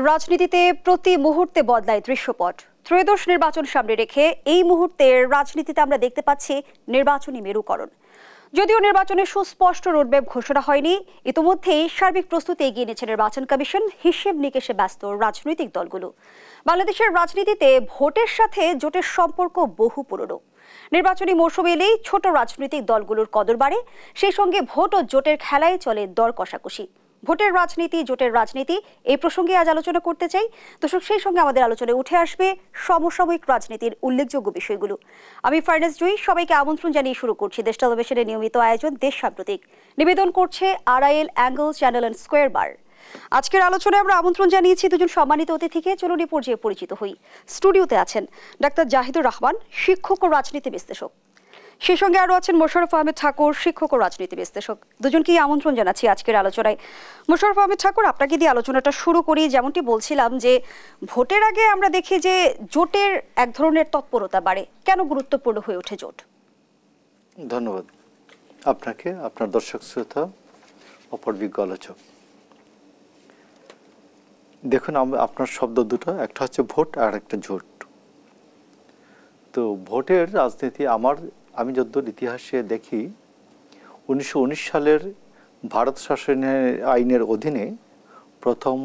রাজনীতিতে প্রতি মুহূর্তে বদলায় দৃশ্যপট। ত্রয়োদশ নির্বাচন সামনে রেখে এই মুহূর্তের রাজনীতিতে আমরা দেখতে পাচ্ছি নির্বাচনী মেরুকরণ। যদিও নির্বাচনের সুস্পষ্ট রোডম্যাপ ঘোষণা হয়নি, ইতিমধ্যেই সার্বিক প্রস্তুতি এগিয়ে নিয়েছে নির্বাচন কমিশন। হিসেব নিকেশে ব্যস্ত রাজনৈতিক দলগুলো। বাংলাদেশের রাজনীতিতে ভোটের সাথে জোটের সম্পর্ক বহু পুরনো। নির্বাচনী মৌসুম এলেই ছোট রাজনৈতিক দলগুলোর কদর বাড়ে, সেই সঙ্গে ভোট ও জোটের খেলায় চলে দর কষাকষি। ভোটের রাজনীতি, জোটের রাজনীতি, এই প্রসঙ্গে আজ আলোচনা করতে চাই। দর্শক, সেই সঙ্গে আমাদের আলোচনায় উঠে আসবে সমসাময়িক রাজনীতির উল্লেখযোগ্য বিষয়গুলো। আমি ফারনাজ জুই, সবাইকে আমন্ত্রণ জানিয়ে শুরু করছি দেশ টেলিভিশনের নিয়মিত আয়োজন দেশ সাম্প্রতিক। নিবেদন করছে RIL angle channel and square বার। আজকের আলোচনায় আমরা আমন্ত্রণ জানিয়েছি দুজন সম্মানিত অতিথিকে। চলুন এই পর্যায়ে পরিচিত হই। স্টুডিওতে আছেন ডাক্তার জাহিদুর রহমান, শিক্ষক ও রাজনীতি বিশ্লেষক। সেই সঙ্গে আরও আছেন মোশাররফ আহমেদ ঠাকুর, শিক্ষক ও রাজনীতি বিশ্লেষক। দুজনকেই আমন্ত্রণ জানাচ্ছি আজকের আলোচনায়। মোশাররফ আহমেদ ঠাকুর, আপনাকে দিয়ে আলোচনাটা শুরু করি। যেমনটি বলছিলাম যে ভোটের আগে আমরা দেখি যে জোটের এক ধরনের তৎপরতা বাড়ে। কেন গুরুত্বপূর্ণ হয়ে ওঠে জোট? ধন্যবাদ আপনাকে, আপনার দর্শক শ্রোতা, অপর বিজ্ঞ আলোচক। দেখুন, আপনার শব্দ দুটো, একটা হচ্ছে ভোট আর একটা জোট। তো ভোটের রাজনীতি আমি যতদূর ইতিহাসে দেখি, 1919 সালের ভারত শাসন আইনের অধীনে প্রথম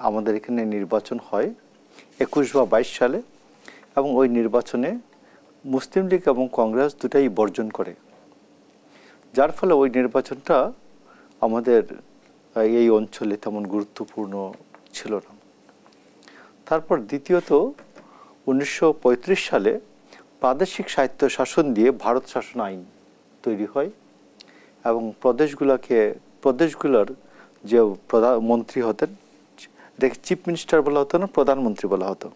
আমাদের এখানে নির্বাচন হয় 21 বা 22 সালে, এবং ওই নির্বাচনে মুসলিম লীগ এবং কংগ্রেস দুটাই বর্জন করে, যার ফলে ওই নির্বাচনটা আমাদের এই অঞ্চলে তেমন গুরুত্বপূর্ণ ছিল না। তারপর দ্বিতীয়ত 1935 সালে প্রাদেশিক স্বায়ত্ত শাসন দিয়ে ভারত শাসন আইন তৈরি হয়, এবং প্রদেশগুলোর যে প্রধানমন্ত্রী হতেন, এটাকে চিফ মিনিস্টার বলা হতো না, প্রধানমন্ত্রী বলা হতো।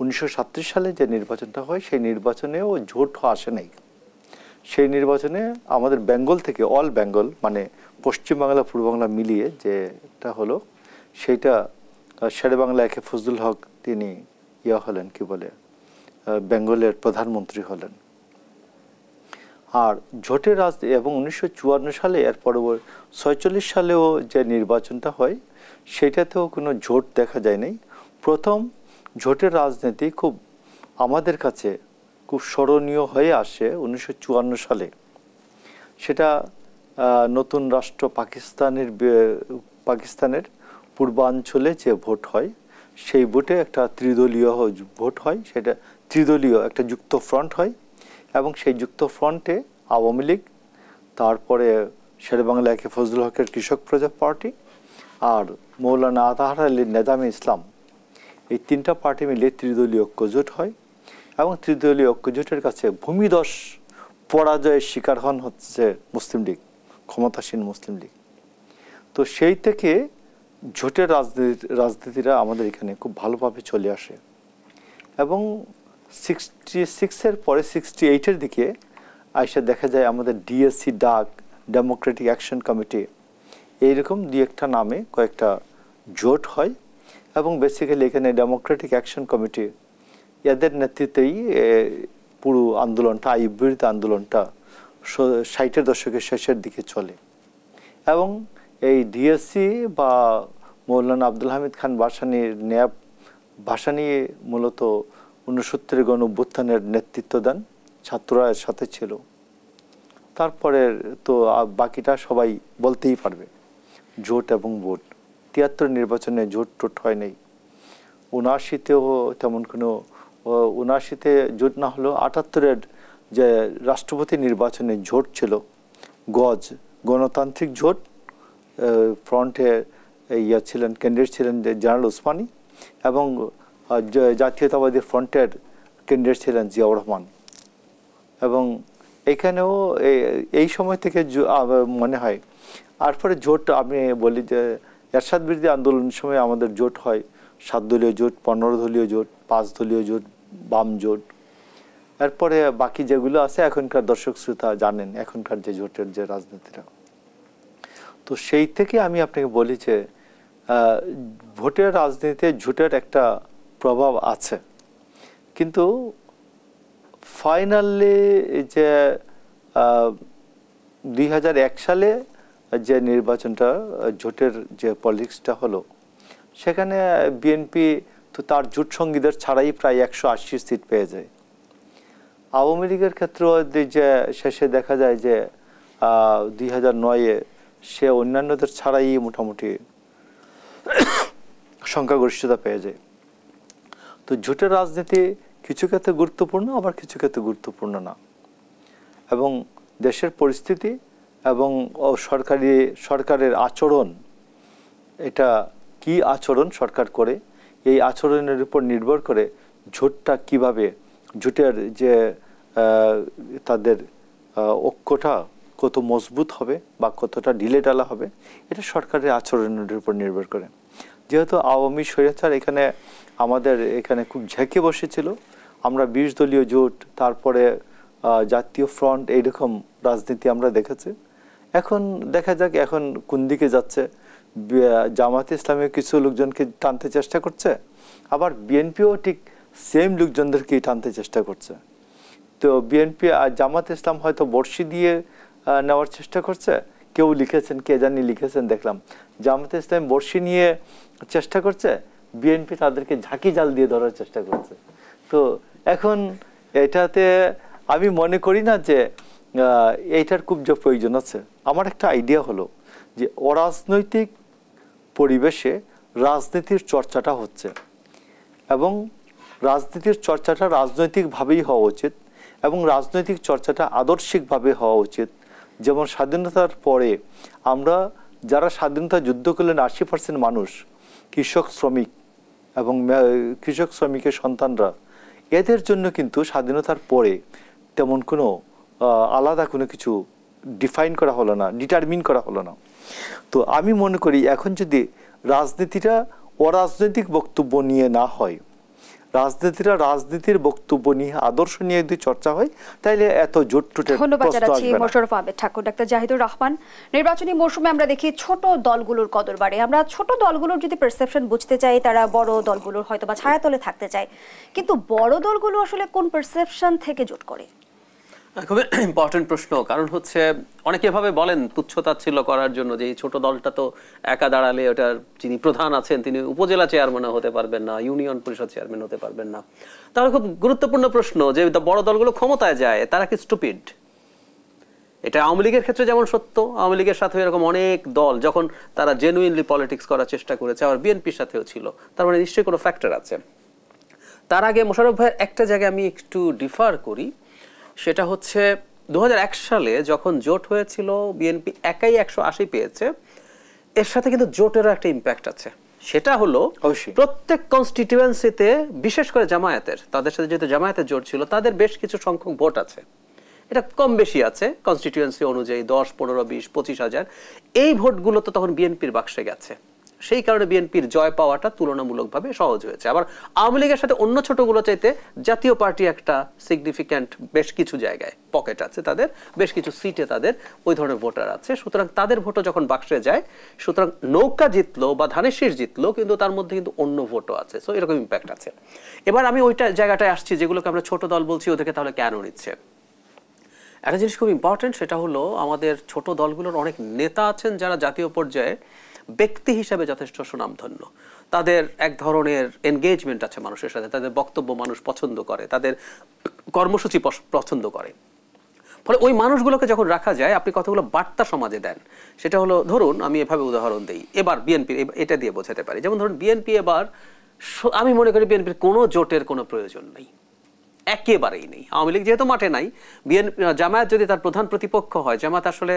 1937 সালে যে নির্বাচনটা হয়, সেই নির্বাচনেও জোট আসে নাই। সেই নির্বাচনে আমাদের বেঙ্গল থেকে, অল বেঙ্গল মানে পশ্চিমবাংলা পূর্ব বাংলা মিলিয়ে যেটা হলো, সেইটা শেরে বাংলা একে ফজলুল হক তিনি হলেন, কি বলে, বেঙ্গলের প্রধানমন্ত্রী হলেন। আর জোটের রাজনীতি, এবং 1954 সালে, এর পরবর্তী 46 সালেও যে নির্বাচনটা হয়, সেটাতেও কোনো জোট দেখা যায় নাই। প্রথম জোটের রাজনীতি আমাদের কাছে খুব স্মরণীয় হয়ে আসে 1954 সালে। সেটা নতুন রাষ্ট্র পাকিস্তানের পূর্বাঞ্চলে যে ভোট হয়, সেই ভোটে একটা ত্রিদলীয় ভোট হয়। সেটা ত্রিদলীয় একটা যুক্ত ফ্রন্ট হয়, এবং সেই যুক্ত ফ্রন্টে আওয়ামী লীগ, তারপরে শেরে বাংলা একে ফজলুল হকের কৃষক প্রজা পার্টি, আর মৌলানা আতাহার আলীর নেজামে ইসলাম, এই তিনটা পার্টি মিলে ত্রিদলীয় ঐক্যজোট হয়। এবং ত্রিদলীয় ঐক্যজোটের কাছে ভূমিধস পরাজয়ের শিকার হচ্ছে মুসলিম লীগ, ক্ষমতাসীন মুসলিম লীগ। তো সেই থেকে জোটের রাজনীতিরা আমাদের এখানে খুব ভালোভাবে চলে আসে, এবং 66-এর পরে 68-এর দিকে আইসা দেখা যায় আমাদের ডিএসসি, ডাক, ডেমোক্রেটিক অ্যাকশন কমিটি, এইরকম দুই একটা নামে কয়েকটা জোট হয়। এবং বেসিক্যালি এখানে ডেমোক্রেটিক অ্যাকশন কমিটি, এদের নেতৃত্বেই পুরো আন্দোলনটা, আইয়ুব বিরোধী আন্দোলনটা 60-এর দশকের শেষের দিকে চলে। এবং এই ডিএসসি বা মৌলানা আব্দুল হামিদ খান ভাসানীর ন্যাপ ভাষা নিয়ে মূলত 69-এর গণ অভ্যুত্থানের নেতৃত্ব দেন, ছাত্ররা এর সাথে ছিল। তারপরে তো বাকিটা সবাই বলতেই পারবে, জোট এবং ভোট। 73 নির্বাচনে জোট টোট হয় নাই। 79-তেও তেমন কোনো, 79-তে জোট না হলেও 78-এর যে রাষ্ট্রপতি নির্বাচনে জোট ছিল, গণতান্ত্রিক জোট, ফ্রন্টে ছিলেন, ক্যান্ডিডেট ছিলেন জেনারেল ওসমানী, এবং জাতীয়তাবাদী ফ্রন্টের ক্যান্ডিডেট ছিলেন জিয়াউর রহমান। এবং এখানেও এই সময় থেকে মনে হয়। আর পরে জোট আমি বলি যে এরশাদ বিরোধী আন্দোলনের সময় আমাদের জোট হয় 7 দলীয় জোট, 15 দলীয় জোট, 5 দলীয় জোট, বাম জোট। এরপরে বাকি যেগুলো আছে এখনকার দর্শক শ্রোতা জানেন এখনকার যে জোটের যে রাজনীতিটা। তো সেই থেকে আমি আপনাকে বলি যে ভোটের রাজনীতিতে জোটের একটা প্রভাব আছে, কিন্তু ফাইনালি যে 2001 সালে যে নির্বাচনটা, জোটের যে পলিটিক্সটা হলো, সেখানে বিএনপি তো তার জোট সঙ্গীদের ছাড়াই প্রায় 180 সিট পেয়ে যায়। আওয়ামী লীগের ক্ষেত্রেও যে শেষে দেখা যায় যে 2009-এ সে অন্যান্যদের ছাড়াই মোটামুটি সংখ্যাগরিষ্ঠতা পেয়ে যায়। তো জোটের রাজনীতি কিছু ক্ষেত্রে গুরুত্বপূর্ণ, আবার কিছু ক্ষেত্রে গুরুত্বপূর্ণ না, এবং দেশের পরিস্থিতি এবং সরকারের আচরণ, এটা কি আচরণ সরকার করে, এই আচরণের উপর নির্ভর করে জোটটা কিভাবে, জোটের যে তাদের ঐক্যটা কত মজবুত হবে বা কতটা ঢিলেঢালা হবে, এটা সরকারের আচরণের উপর নির্ভর করে। যেহেতু আওয়ামী স্বৈরাচার এখানে আমাদের এখানে খুব ঝেঁকে বসেছিল, আমরা 20 দলীয় জোট, তারপরে জাতীয় ফ্রন্ট, এইরকম রাজনীতি আমরা দেখেছি। এখন দেখা যাক এখন কোন দিকে যাচ্ছে। জামায়াতে ইসলামী কিছু লোকজনকে টানতে চেষ্টা করছে, আবার বিএনপিও ঠিক সেম লোকজনদেরকেই টানতে চেষ্টা করছে। তো বিএনপি আর জামায়াতে ইসলাম হয়তো বর্ষি দিয়ে নেওয়ার চেষ্টা করছে, কেউ লিখেছেন, কে জানি লিখেছেন দেখলাম, জামায়াতে ইসলাম বর্ষি নিয়ে চেষ্টা করছে, বিএনপি তাদেরকে ঝাঁকি জাল দিয়ে ধরার চেষ্টা করছে। তো এখন এটাতে আমি মনে করি না যে এইটার খুব যে প্রয়োজন আছে। আমার একটা আইডিয়া হলো যে অরাজনৈতিক পরিবেশে রাজনীতির চর্চাটা হচ্ছে, এবং রাজনীতির চর্চাটা রাজনৈতিকভাবেই হওয়া উচিত, এবং রাজনৈতিক চর্চাটা আদর্শিকভাবে হওয়া উচিত। যেমন স্বাধীনতার পরে আমরা যারা স্বাধীনতা যুদ্ধ করলেন 80% মানুষ কৃষক শ্রমিক এবং কৃষক শ্রমিকের সন্তানরা, এদের জন্য কিন্তু স্বাধীনতার পরে তেমন কোনো আলাদা কোনো কিছু ডিফাইন করা হলো না, ডিটারমিন করা হলো না। তো আমি মনে করি এখন যদি রাজনীতিটা অরাজনৈতিক বক্তব্য নিয়ে না হয়, রাজনীতিরা রাজনীতির বক্তব্য নিয়ে, আদর্শ নিয়ে যদি চর্চা হয়, তাহলে এত জোট টুটের ধন্যবাদ জানাচ্ছি মোশাররফ আহমেদ ঠাকুর। ডাক্তার জাহিদুর রহমান, নির্বাচনী মৌসুমে আমরা দেখি ছোট দলগুলোর কদর বাড়ে। আমরা ছোট দলগুলোর যদি পারসেপশন বুঝতে চাই, তারা বড় দলগুলোর হয়তো বা ছায়াতলে থাকতে চায়, কিন্তু বড় দলগুলো আসলে কোন পারসেপশন থেকে জোট করে? খুবই ইম্পর্টেন্ট প্রশ্ন। কারণ হচ্ছে অনেকে এভাবে বলেন তুচ্ছতাচ্ছিল্য করার জন্য যে এই ছোট দলটা তো একা দাঁড়ালে ওটার যিনি প্রধান আছেন তিনি উপজেলা চেয়ারম্যানও হতে পারবেন না, ইউনিয়ন পরিষদ চেয়ারম্যান হতে পারবেন না। তাহলে খুব গুরুত্বপূর্ণ প্রশ্ন যে বড় দলগুলো ক্ষমতায় যায়, তারা কি স্টুপিড? এটা আওয়ামী লীগের ক্ষেত্রে যেমন সত্য, আওয়ামী লীগের সাথে এরকম অনেক দল যখন তারা জেনুইনলি পলিটিক্স করার চেষ্টা করেছে, আবার বিএনপির সাথেও ছিল, তার মানে নিশ্চয়ই কোনো ফ্যাক্টর আছে। তার আগে মোশাররফ ভাইয়ের একটা জায়গায় আমি একটু ডিফার করি, সেটা হচ্ছে 2001 সালে যখন জোট হয়েছিল, বিএনপি একাই 180 পেয়েছে, এর সাথে কিন্তু জোটেরও একটা ইম্প্যাক্ট আছে। সেটা হলো প্রত্যেক কনস্টিটিউয়েন্সিতে, বিশেষ করে জামায়াতের, তাদের সাথে যেহেতু জামায়াতের জোট ছিল, তাদের বেশ কিছু সংখ্যক ভোট আছে, এটা কম বেশি আছে কনস্টিটিউয়েন্সি অনুযায়ী 10, 15, 20, 25,000। এই ভোটগুলো তো তখন বিএনপির বাক্সে গেছে, সেই কারণে বিএনপির জয় পাওয়াটা তুলনামূলকভাবে সহজ হয়েছে। আবার আওয়ামী লীগের সাথে অন্য ছোটগুলো চাইতে জাতীয় পার্টি একটা সিগনিফিক্যান্ট বেশ কিছু জায়গায় পকেট আছে, তাদের বেশ কিছু সিটে তাদের ওই ধরনের ভোটার আছে, সুতরাং তাদের ভোটও যখন বাক্সে যায়, সুতরাং নৌকা জিতলো বা ধানের শীষ জিতলো, কিন্তু তার মধ্যে কিন্তু অন্য ভোটও আছে, সো এরকম ইম্প্যাক্ট আছে। এবার আমি ওইটা জায়গাটায় আসছি যেগুলোকে আমরা ছোট দল বলছি, ওদেরকে তাহলে কেন নিচ্ছে। একটা জিনিস খুব ইম্পর্টেন্ট, সেটা হলো আমাদের ছোট দলগুলোর অনেক নেতা আছেন যারা জাতীয় পর্যায়ে ব্যক্তি হিসাবে যথেষ্ট সুনামধন্য, তাদের এক ধরনের এনগেজমেন্ট আছে মানুষের সাথে, তাদের বক্তব্য মানুষ পছন্দ করে, তাদের কর্মসূচি পছন্দ করে। ফলে ওই মানুষগুলোকে যখন রাখা যায়, আপনি কতগুলো বার্তা সমাজে দেন। সেটা হলো, ধরুন আমি এভাবে উদাহরণ দিই, এবার বিএনপি এটা দিয়ে বোঝাতে পারি, যেমন ধরুন বিএনপি এবার, আমি মনে করি বিএনপির কোনো জোটের কোনো প্রয়োজন নেই, একেবারেই নেই। আওয়ামী লীগ যেহেতু মাঠে নাই, জামায়াত যদি তার প্রধান প্রতিপক্ষ হয়, জামায়াত আসলে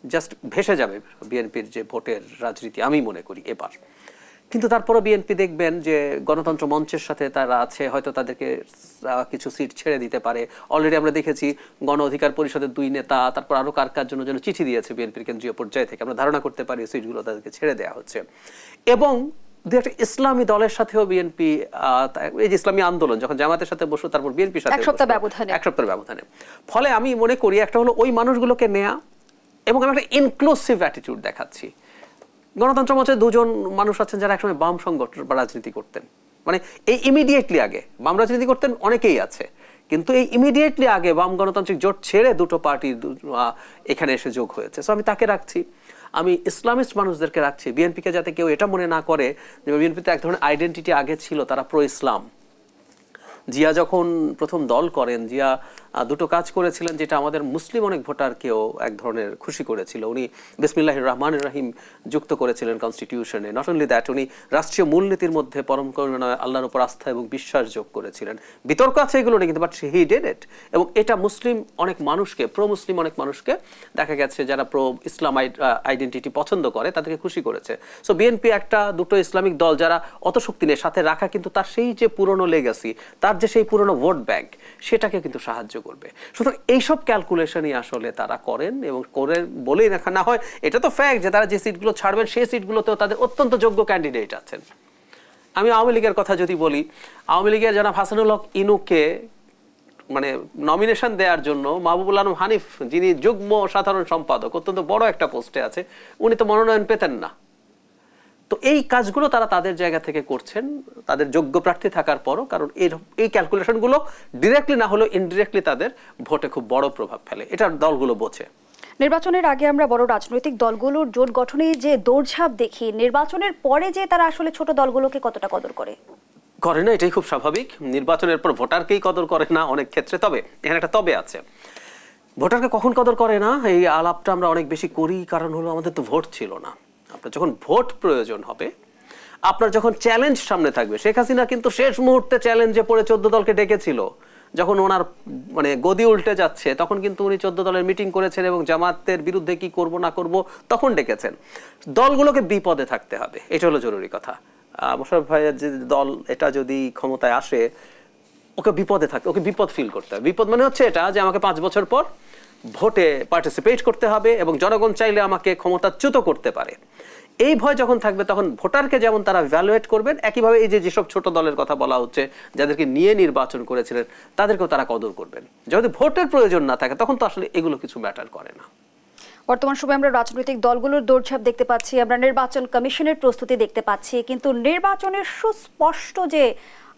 জাস্ট ভেসে যাবে বিএনপির যে ভোটের রাজনীতি, আমি মনে করি এবার। কিন্তু তারপরও বিএনপি দেখবেন যে গণতন্ত্র মঞ্চের সাথে তারা আছে, হয়তো তাদেরকে কিছু সিট ছেড়ে দিতে পারে। অলরেডি আমরা দেখেছি গণ অধিকার পরিষদের 2 নেতা, তারপর আরো কার জন্য যেন চিঠি দিয়েছে বিএনপির কেন্দ্রীয় পর্যায় থেকে, আমরা ধারণা করতে পারি সিটগুলো তাদেরকে ছেড়ে দেওয়া হচ্ছে। এবং একটা ইসলামী দলের সাথেও বিএনপি, এই যে ইসলামী আন্দোলন যখন জামাতের সাথে বসলো, তারপর বিএনপির সাথে 1 সপ্তাহের ব্যবধানে। ফলে আমি মনে করি একটা হলো ওই মানুষগুলোকে নেয়া, এবং আমি একটা ইনক্লুসিভ অ্যাটিটিউড দেখাচ্ছি। গণতন্ত্র মঞ্চে 2 জন মানুষ আছেন যারা একসময় বাম সংগঠন বা রাজনীতি করতেন, মানে এই ইমিডিয়েটলি আগে বাম রাজনীতি করতেন অনেকেই আছে, কিন্তু এই ইমিডিয়েটলি আগে বাম গণতান্ত্রিক জোট ছেড়ে 2টো পার্টি এখানে এসে যোগ হয়েছে, সো আমি তাকে রাখছি। আমি ইসলামিস্ট মানুষদেরকে রাখছি, বিএনপিকে যাতে কেউ এটা মনে না করে যে বিএনপিতে এক ধরনের আইডেন্টিটি আগে ছিল, তারা প্রো ইসলাম। জিয়া যখন প্রথম দল করেন, জিয়া দুটো কাজ করেছিলেন যেটা আমাদের মুসলিম অনেক ভোটারকেও এক ধরনের খুশি করেছিল। উনি বিসমিল্লাহির রহমানির রহিম যুক্ত করেছিলেন কনস্টিটিউশনে। নট অনলি দ্যাট, উনি রাষ্ট্রীয় মূলনীতির মধ্যে পরম করুণাময় আল্লাহর উপর আস্থা এবং বিশ্বাস যোগ করেছিলেন। বিতর্ক আছে এগুলো নিয়ে, কিন্তু বাট হি ডিড ইট। এবং এটা মুসলিম অনেক মানুষকে, প্রো মুসলিম অনেক মানুষকে দেখা গেছে যারা প্রো ইসলাম আইডেন্টিটি পছন্দ করে তাদেরকে খুশি করেছে। সো বিএনপি একটা দুটো ইসলামিক দল যারা অত শক্তি নেই সাথে রাখা, কিন্তু তার সেই যে পুরনো লেগাসি, তার যে সেই পুরনো ভোট ব্যাংক, সেটাকে কিন্তু সাহায্য করবে। সুতরাং এইসব ক্যালকুলেশনই আসলে তারা করেন এবং করে বলেই রাখা না হয়। এটা তো ফ্যাক্ট যে তারা যে সিটগুলো ছাড়বেন সেই সিটগুলোতেও তাদের অত্যন্ত যোগ্য ক্যান্ডিডেট আছেন। আমি আওয়ামী লীগের কথা যদি বলি, আওয়ামী লীগের জনাব হাসানুল হক ইনুকে মানে নমিনেশন দেওয়ার জন্য মাহবুবুল আলম হানিফ, যিনি যুগ্ম সাধারণ সম্পাদক, অত্যন্ত বড় একটা পোস্টে আছে, উনি তো মনোনয়ন পেতেন না। তো এই কাজগুলো তারা তাদের জায়গা থেকে করছেন তাদের যোগ্য প্রার্থী থাকার পরও, কারণ এই ক্যালকুলেশনগুলো ডিরেক্টলি না হলেও ইনডিরেক্টলি তাদের ভোটে খুব বড় প্রভাব ফেলে, এটা দলগুলো বোঝে। নির্বাচনের আগে আমরা বড় রাজনৈতিক দলগুলোর জোট গঠনে যে দৌড়ঝাঁপ দেখি, নির্বাচনের পরে যে তারা আসলে ছোট দলগুলোকে কতটা কদর করে না, এটাই খুব স্বাভাবিক। নির্বাচনের পর ভোটারকেই কদর করে না অনেক ক্ষেত্রে। তবে এখানে একটা তবে আছে, ভোটারকে কখন কদর করে না এই আলাপটা আমরা অনেক বেশি করি, কারণ হলো আমাদের তো ভোট ছিল না। আপনার যখন ভোট প্রয়োজন হবে, আপনার যখন চ্যালেঞ্জ সামনে থাকবে, শেখ হাসিনা কিন্তু শেষ মুহূর্তে চ্যালেঞ্জে পড়ে 14 দলকে ডেকেছিল। যখন ওনার মানে গদি উল্টে যাচ্ছে, তখন কিন্তু উনি 14 দলের মিটিং করেছেন এবং জামাতের বিরুদ্ধে কি করব না করব তখন ডেকেছেন। দলগুলোকে বিপদে থাকতে হবে, এটা হলো জরুরি কথা। মোশাররফ ভাইয়ের যে দল, এটা যদি ক্ষমতায় আসে, ওকে বিপদে থাকতে, ওকে বিপদ ফিল করতে হবে। বিপদ মানে হচ্ছে এটা যে আমাকে 5 বছর পর ভোটে পার্টিসিপেট করতে হবে এবং জনগণ চাইলে আমাকে ক্ষমতাচ্যুত করতে পারে। এই ভয় যখন থাকবে, তখন ভোটারকে যেমন তারা ভ্যালুয়েট করবেন, একইভাবে এই যে যেসব ছোট দলের কথা বলা হচ্ছে, যাদেরকে নিয়ে নির্বাচন করেছিলেন, তাদেরকেও তারা কদর করবেন। যদি ভোটের প্রয়োজন না থাকে, তখন তো আসলে এগুলো কিছু ম্যাটার করে না। বর্তমান সময়ে আমরা রাজনৈতিক দলগুলোর দৌড়ঝাঁপ দেখতে পাচ্ছি, আমরা নির্বাচন কমিশনের প্রস্তুতি দেখতে পাচ্ছি, কিন্তু নির্বাচনের সুস্পষ্ট যে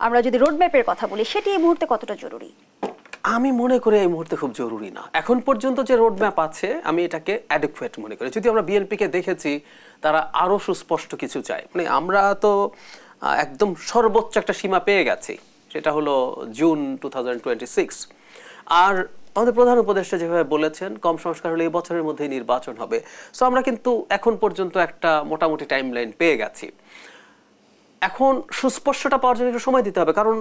আমরা যদি রোডম্যাপের কথা বলি, সেটি এই মুহূর্তে কতটা জরুরি? আমি মনে করি এই মুহূর্তে খুব জরুরি না। এখন পর্যন্ত যে রোডম্যাপ আছে, আমি এটাকে অ্যাডেকুয়েট মনে করি। যদি আমরা বিএনপিকে দেখেছি, তারা আরো সুস্পষ্ট কিছু চায়। মানে আমরা তো একদম সর্বোচ্চ একটা সীমা পেয়ে গেছি, সেটা হলো জুন 2026। আর আমাদের প্রধান উপদেষ্টা যেভাবে বলেছেন, কম সংস্কার হলে এই বছরের মধ্যেই নির্বাচন হবে। সো আমরা কিন্তু এখন পর্যন্ত একটা মোটামুটি টাইমলাইন পেয়ে গেছি। এখন সুস্পষ্টটা পাওয়ার জন্য একটু সময় দিতে হবে, কারণ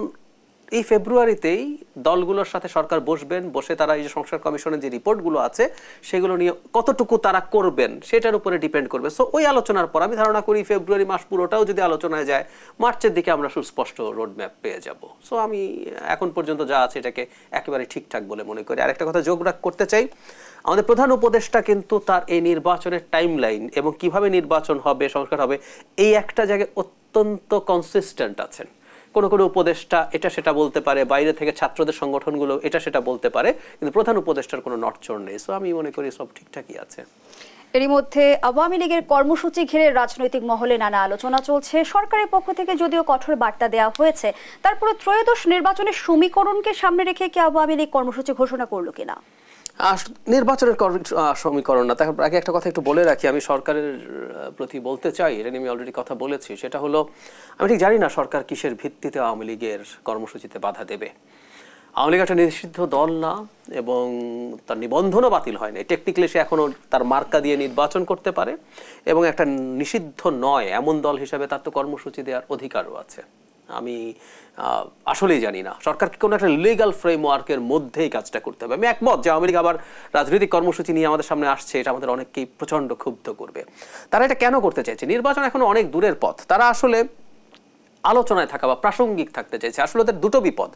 এই ফেব্রুয়ারিতেই দলগুলোর সাথে সরকার বসবেন, বসে তারা এই যে সংস্কার কমিশনের যে রিপোর্টগুলো আছে সেগুলো নিয়ে কতটুকু তারা করবেন সেটার উপরে ডিপেন্ড করবে। সো ওই আলোচনার পর আমি ধারণা করি ফেব্রুয়ারি মাস পুরোটাও যদি আলোচনায় যায়, মার্চের দিকে আমরা সুস্পষ্ট রোডম্যাপ পেয়ে যাব। সো আমি এখন পর্যন্ত যা আছে এটাকে একেবারে ঠিকঠাক বলে মনে করি। আরেকটা কথা যোগ করতে চাই, আমাদের প্রধান উপদেষ্টা কিন্তু তার এই নির্বাচনের টাইমলাইন এবং কিভাবে নির্বাচন হবে, সংস্কার হবে, এই একটা জায়গায় অত্যন্ত কনসিস্টেন্ট আছেন। কোনো কোনো উপদেষ্টা এটা সেটা বলতে পারে, বাইরে থেকে ছাত্রদের সংগঠনগুলো এটা সেটা বলতে পারে, কিন্তু প্রধান উপদেষ্টার কোনো নড়চড় নেই। সো আমি মনে করি সব ঠিকঠাকই আছে। এরই মধ্যে আওয়ামী লীগের কর্মসূচি ঘিরে রাজনৈতিক মহলে নানা আলোচনা চলছে। সরকারের পক্ষ থেকে যদিও কঠোর বার্তা দেওয়া হয়েছে, তারপরে ত্রয়োদশ নির্বাচনের সমীকরণকে সামনে রেখে কি আওয়ামী লীগ কর্মসূচি ঘোষণা করলো কিনা? নির্বাচনের সমীকরণ না, তার আগে একটা কথা একটু বলে রাখি, আমি সরকারের প্রতি বলতে চাই, এটা নিয়ে আমি অলরেডি কথা বলেছি। সেটা হলো, আমি ঠিক জানি না সরকার কিসের ভিত্তিতে আওয়ামী লীগের কর্মসূচিতে বাধা দেবে। আওয়ামী লীগ একটা নিষিদ্ধ দল না, এবং তার নিবন্ধনও বাতিল হয় না। টেকনিক্যালি সে এখনও তার মার্কা দিয়ে নির্বাচন করতে পারে, এবং একটা নিষিদ্ধ নয় এমন দল হিসাবে তার তো কর্মসূচি দেওয়ার অধিকারও আছে। আমি আসলেই জানি না সরকারকে কোনো একটা লিগাল ফ্রেমওয়ার্কের মধ্যেই কাজটা করতে হবে। আমি একমত যে আওয়ামী লীগ আবার রাজনৈতিক কর্মসূচি নিয়ে আমাদের সামনে আসছে, এটা আমাদের অনেককেই প্রচণ্ড ক্ষুব্ধ করবে। তারা এটা কেন করতে চাইছে? নির্বাচন এখন অনেক দূরের পথ, তারা আসলে আলোচনায় থাকা বা প্রাসঙ্গিক থাকতে চাইছে। আসলে ওদের দুটো বিপদ,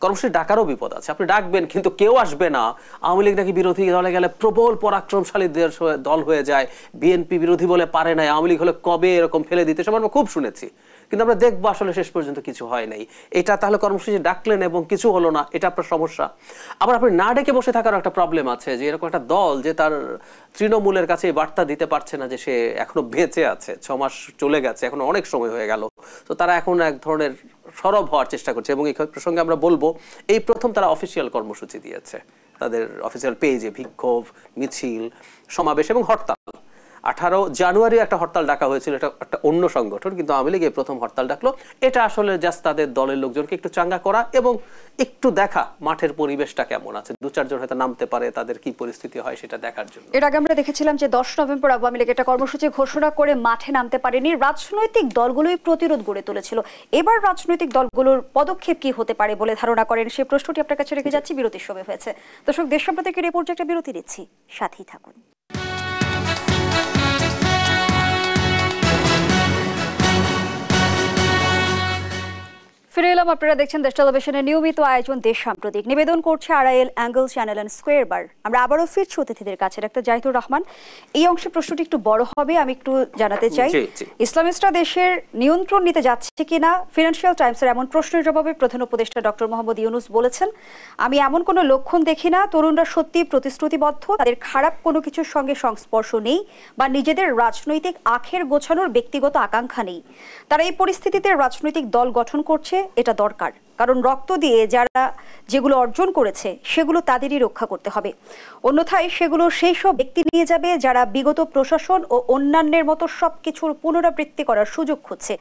কর্মসূচি ডাকারও বিপদ আছে। আপনি ডাকবেন কিন্তু কেউ আসবে না। আওয়ামী লীগ নাকি বিরোধী দলে গেলে প্রবল পরাক্রমশালী দল হয়ে যায়, বিএনপি বিরোধী বলে পারে নাই, আওয়ামী লীগ হলে কবে এরকম ফেলে দিতে, সব আমরা খুব শুনেছি, কিন্তু আমরা দেখবো আসলে শেষ পর্যন্ত কিছু হয় নাই। এটা তাহলে কর্মসূচি ডাকলেন এবং কিছু হলো না, এটা আপনার সমস্যা। আবার আপনি না ডেকে বসে থাকার একটা প্রবলেম আছে, যে এরকম একটা দল যে তার তৃণমূলের কাছে বার্তা দিতে পারছে না যে সে এখনো বেঁচে আছে, 6 মাস চলে গেছে, এখনো অনেক সময় হয়ে গেল। তো তারা এখন এক ধরনের সরব হওয়ার চেষ্টা করছে, এবং এই প্রসঙ্গে আমরা বলবো এই প্রথম তারা অফিসিয়াল কর্মসূচি দিয়েছে তাদের অফিসিয়াল পেজে, বিক্ষোভ, মিছিল, সমাবেশ এবং হরতাল। 18 জানুয়ারি একটা হরতাল ডাকা হয়েছিল, এটা একটা অন্য সংগঠন, কিন্তু আওয়ামী লীগ প্রথম হরতাল ডাকলো। এটা আসলে জাস্ট তাদের দলের লোকজনকে একটু চাঙ্গা করা এবং একটু দেখা মাঠের পরিবেশটা কেমন আছে, 2-4 জন হয়তো নামতে পারে, তাদের কি পরিস্থিতি হয় সেটা দেখার জন্য। এর আগে আমরা দেখেছিলাম যে 10 নভেম্বর আওয়ামী লীগ একটা কর্মসূচি ঘোষণা করে মাঠে নামতে পারেনি, রাজনৈতিক দলগুলোই প্রতিরোধ গড়ে তুলেছিল। এবার রাজনৈতিক দলগুলোর পদক্ষেপ কি হতে পারে বলে ধারণা করেন, সেই প্রশ্নটি আপনার কাছে রেখে যাচ্ছি। বিরতির সময় হয়েছে। দর্শক, দেশ সম্প্রতিকের এই পর্যায়ে একটা বিরতি দিচ্ছি, সাথেই থাকুন। ফিরে এলাম, আপনারা দেখছেন দেশ টেলিভিশনের নিয়মিত আয়োজন দেশ সাম্প্রতিক। নিবেদন করছে Arail angle channel and square বার। আমরা আবারও ফিরছি অতিথিদের কাছে। ডাক্তার জাহিদুর রহমান, এই অংশে প্রশ্নটি একটু বড় হবে, আমি একটু জানাতে চাই ইসলামিস্টরা দেশের নিয়ন্ত্রণ নিতে যাচ্ছে কিনা। ফিনান্সিয়াল টাইমসের এমন প্রশ্নের জবাবে প্রধান উপদেষ্টা ডক্টর মোহাম্মদ ইউনূস বলেছেন, আমি এমন কোনো লক্ষণ দেখি না, তরুণরা সত্যি প্রতিশ্রুতিবদ্ধ, তাদের খারাপ কোনো কিছুর সঙ্গে সংস্পর্শ নেই বা নিজেদের রাজনৈতিক আখের গোছানোর ব্যক্তিগত আকাঙ্ক্ষা নেই। তারা এই পরিস্থিতিতে রাজনৈতিক দল গঠন করছে, এটা দরকার, কারণ রক্ত দিয়ে যারা যেগুলো অর্জন করেছে সেগুলো তাদেরই রক্ষা করতে হবে, অন্যথায় সেগুলো সেই সব ব্যক্তি নিয়ে যাবে যারা বিগত প্রশাসন ও অন্যান্যের মতো সবকিছুর পুনরাবৃত্তি করার সুযোগ খুঁজছে।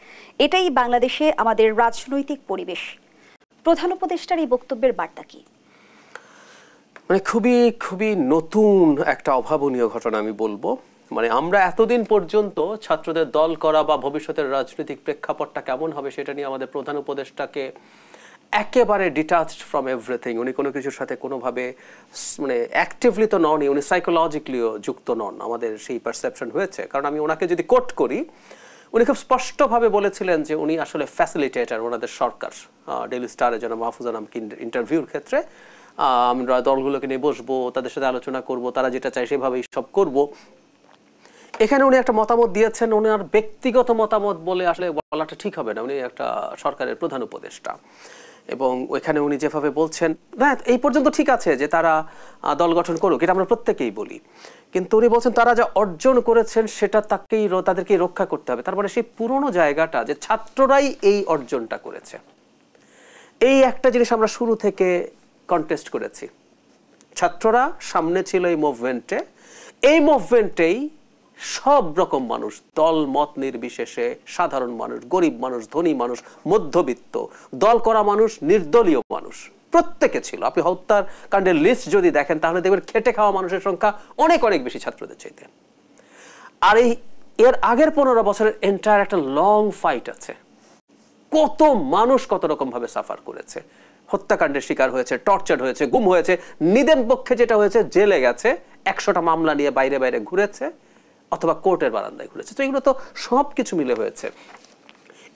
এটাই বাংলাদেশে আমাদের রাজনৈতিক পরিবেশ। প্রধান উপদেষ্টার এই বক্তব্যের বার্তা কি? মানে খুবই খুবই নতুন একটা অভাবনীয় ঘটনা আমি বলবো। মানে আমরা এতদিন পর্যন্ত ছাত্রদের দল করা বা ভবিষ্যতের রাজনৈতিক প্রেক্ষাপটটা কেমন হবে সেটা নিয়ে আমাদের প্রধান উপদেষ্টাকে একেবারে ডিটাচড ফ্রম এভরিথিং, উনি কোনো কিছুর সাথে কোনোভাবে মানে অ্যাক্টিভলি তো নন, উনি সাইকোলজিক্যালিও যুক্ত নন, আমাদের সেই পারসেপশন হয়েছে। কারণ আমি ওনাকে যদি কোট করি, উনি খুব স্পষ্টভাবে বলেছিলেন যে উনি আসলে ফ্যাসিলিটেটর ওনাদের সরকার। ডেইলি স্টারের জন্য মাহফুজা নামকে ইন্টারভিউর ক্ষেত্রে আমরা দলগুলোকে নিয়ে বসবো, তাদের সাথে আলোচনা করব, তারা যেটা চায় সেভাবেই সব করব। এখানে উনি একটা মতামত দিয়েছেন, ওনার ব্যক্তিগত মতামত বলে আসলে বলাটা ঠিক হবে না, উনি একটা সরকারের প্রধান উপদেষ্টা। এবং ওইখানে উনি যেভাবে বলছেন, না এই পর্যন্ত ঠিক আছে যে তারা দল গঠন করুক, এটা আমরা প্রত্যেকেই বলি, কিন্তু উনি বলছেন তারা যা অর্জন করেছেন সেটা তাদেরকেই রক্ষা করতে হবে। তারপরে সেই পুরনো জায়গাটা যে ছাত্ররাই এই অর্জনটা করেছে, এই একটা জিনিস আমরা শুরু থেকে কন্টেস্ট করেছি। ছাত্ররা সামনে ছিল এই মুভমেন্টে, এই মুভমেন্টেই সব রকম মানুষ, দল মত নির্বিশেষে, সাধারণ মানুষ, গরিব মানুষ, ধনী মানুষ, মধ্যবিত্ত, দল করা মানুষ, নির্দলীয় মানুষ, প্রত্যেকে ছিল। আপনি হত্যার কাণ্ডের লিস্ট যদি দেখেন তাহলে দেখবেন খেটে খাওয়া মানুষের সংখ্যা অনেক অনেক বেশি ছাত্রদের চাইতে। আর এর আগের 15 বছরের এন্টায়ার একটা লং ফাইট আছে, কত মানুষ কত রকম ভাবে সাফার করেছে, হত্যাকাণ্ডের শিকার হয়েছে, টর্চার হয়েছে, গুম হয়েছে, নিদেন পক্ষে যেটা হয়েছে জেলে গেছে, 100টা মামলা নিয়ে বাইরে বাইরে ঘুরেছে অথবা কোর্টের বারান্দায় ঘুরেছে। তো এগুলো তো সব কিছু মিলে হয়েছে।